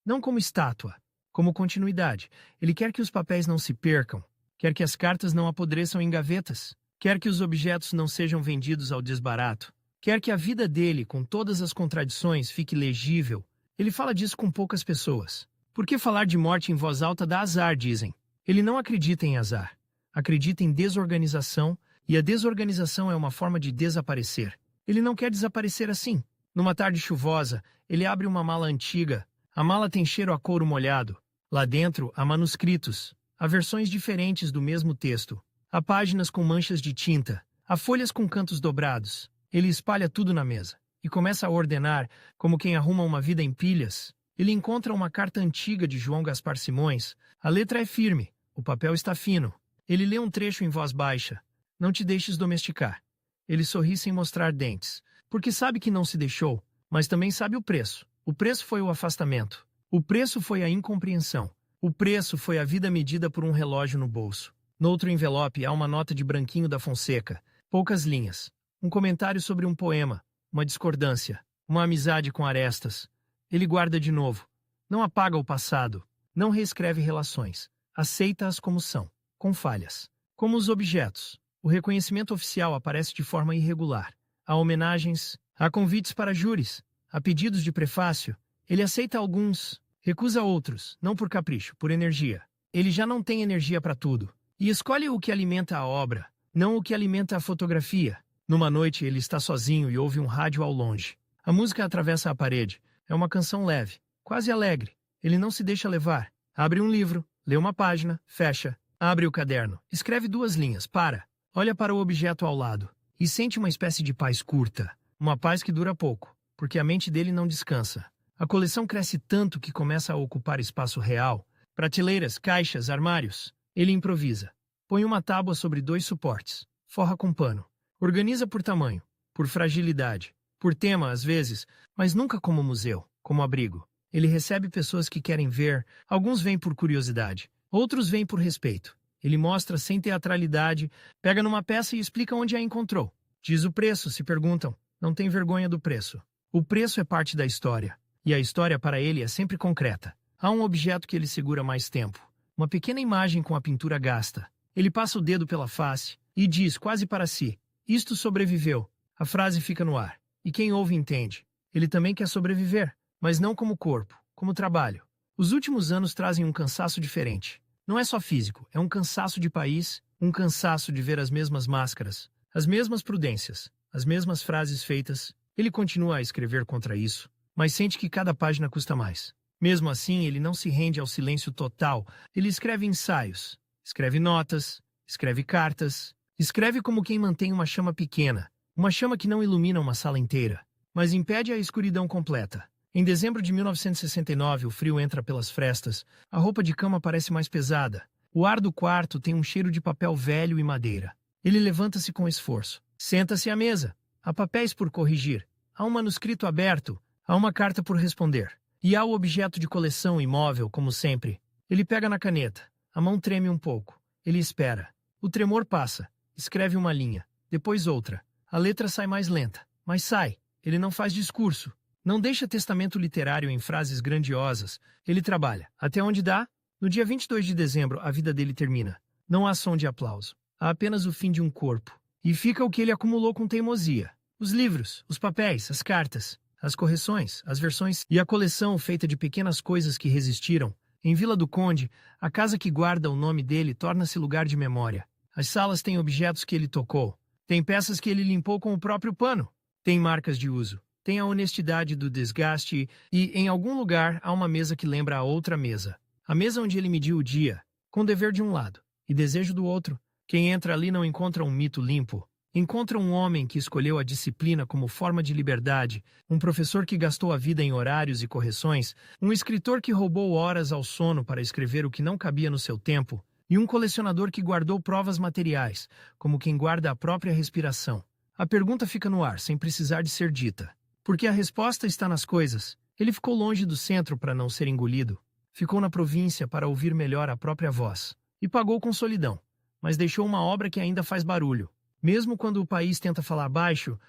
Não como estátua, como continuidade. Ele quer que os papéis não se percam, quer que as cartas não apodreçam em gavetas, quer que os objetos não sejam vendidos ao desbarato, quer que a vida dele, com todas as contradições, fique legível. Ele fala disso com poucas pessoas. Porque falar de morte em voz alta dá azar, dizem. Ele não acredita em azar. Acredita em desorganização E a desorganização é uma forma de desaparecer. Ele não quer desaparecer assim. Numa tarde chuvosa, ele abre uma mala antiga. A mala tem cheiro a couro molhado. Lá dentro, há manuscritos. Há versões diferentes do mesmo texto. Há páginas com manchas de tinta. Há folhas com cantos dobrados. Ele espalha tudo na mesa e começa a ordenar, como quem arruma uma vida em pilhas. Ele encontra uma carta antiga de João Gaspar Simões. A letra é firme, o papel está fino. Ele lê um trecho em voz baixa. Não te deixes domesticar. Ele sorri sem mostrar dentes, porque sabe que não se deixou, mas também sabe o preço. O preço foi o afastamento. O preço foi a incompreensão. O preço foi a vida medida por um relógio no bolso. No outro envelope há uma nota de Branquinho da Fonseca. Poucas linhas. Um comentário sobre um poema. Uma discordância. Uma amizade com arestas. Ele guarda de novo. Não apaga o passado. Não reescreve relações. Aceita-as como são. Com falhas. Como os objetos. O reconhecimento oficial aparece de forma irregular. Há homenagens. Há convites para júris. Há pedidos de prefácio. Ele aceita alguns. Recusa outros. Não por capricho, por energia. Ele já não tem energia para tudo. E escolhe o que alimenta a obra, não o que alimenta a fotografia. Numa noite, ele está sozinho e ouve um rádio ao longe. A música atravessa a parede. É uma canção leve, quase alegre. Ele não se deixa levar. Abre um livro, lê uma página, fecha. Abre o caderno, escreve 2 linhas, para. Olha para o objeto ao lado. E sente uma espécie de paz curta. Uma paz que dura pouco, porque a mente dele não descansa. A coleção cresce tanto que começa a ocupar espaço real. Prateleiras, caixas, armários. Ele improvisa. Põe uma tábua sobre 2 suportes. Forra com pano. Organiza por tamanho, por fragilidade, por tema às vezes, mas nunca como museu, como abrigo. Ele recebe pessoas que querem ver, alguns vêm por curiosidade, outros vêm por respeito. Ele mostra sem teatralidade, pega numa peça e explica onde a encontrou. Diz o preço, se perguntam. Não tem vergonha do preço. O preço é parte da história. E a história para ele é sempre concreta. Há um objeto que ele segura mais tempo. Uma pequena imagem com a pintura gasta. Ele passa o dedo pela face e diz quase para si: isto sobreviveu. A frase fica no ar. E quem ouve entende. Ele também quer sobreviver, mas não como corpo, como trabalho. Os últimos anos trazem um cansaço diferente. Não é só físico, é um cansaço de país, um cansaço de ver as mesmas máscaras, as mesmas prudências, as mesmas frases feitas. Ele continua a escrever contra isso, mas sente que cada página custa mais. Mesmo assim, ele não se rende ao silêncio total. Ele escreve ensaios, escreve notas, escreve cartas, escreve como quem mantém uma chama pequena, uma chama que não ilumina uma sala inteira, mas impede a escuridão completa. Em dezembro de 1969, o frio entra pelas frestas, a roupa de cama parece mais pesada. O ar do quarto tem um cheiro de papel velho e madeira. Ele levanta-se com esforço. Senta-se à mesa. Há papéis por corrigir. Há um manuscrito aberto. Há uma carta por responder. E há o objeto de coleção imóvel, como sempre. Ele pega na caneta. A mão treme um pouco. Ele espera. O tremor passa. Escreve uma linha. Depois outra. A letra sai mais lenta. Mas sai. Ele não faz discurso. Não deixa testamento literário em frases grandiosas. Ele trabalha. Até onde dá? No dia 22 de dezembro, a vida dele termina. Não há som de aplauso. Há apenas o fim de um corpo. E fica o que ele acumulou com teimosia. Os livros, os papéis, as cartas, as correções, as versões e a coleção feita de pequenas coisas que resistiram. Em Vila do Conde, a casa que guarda o nome dele torna-se lugar de memória. As salas têm objetos que ele tocou. Tem peças que ele limpou com o próprio pano. Tem marcas de uso. Tem a honestidade do desgaste e, em algum lugar, há uma mesa que lembra a outra mesa. A mesa onde ele mediu o dia, com dever de um lado e desejo do outro. Quem entra ali não encontra um mito limpo. Encontra um homem que escolheu a disciplina como forma de liberdade, um professor que gastou a vida em horários e correções, um escritor que roubou horas ao sono para escrever o que não cabia no seu tempo, e um colecionador que guardou provas materiais, como quem guarda a própria respiração. A pergunta fica no ar, sem precisar de ser dita. Porque a resposta está nas coisas. Ele ficou longe do centro para não ser engolido. Ficou na província para ouvir melhor a própria voz. E pagou com solidão. Mas deixou uma obra que ainda faz barulho. Mesmo quando o país tenta falar baixo,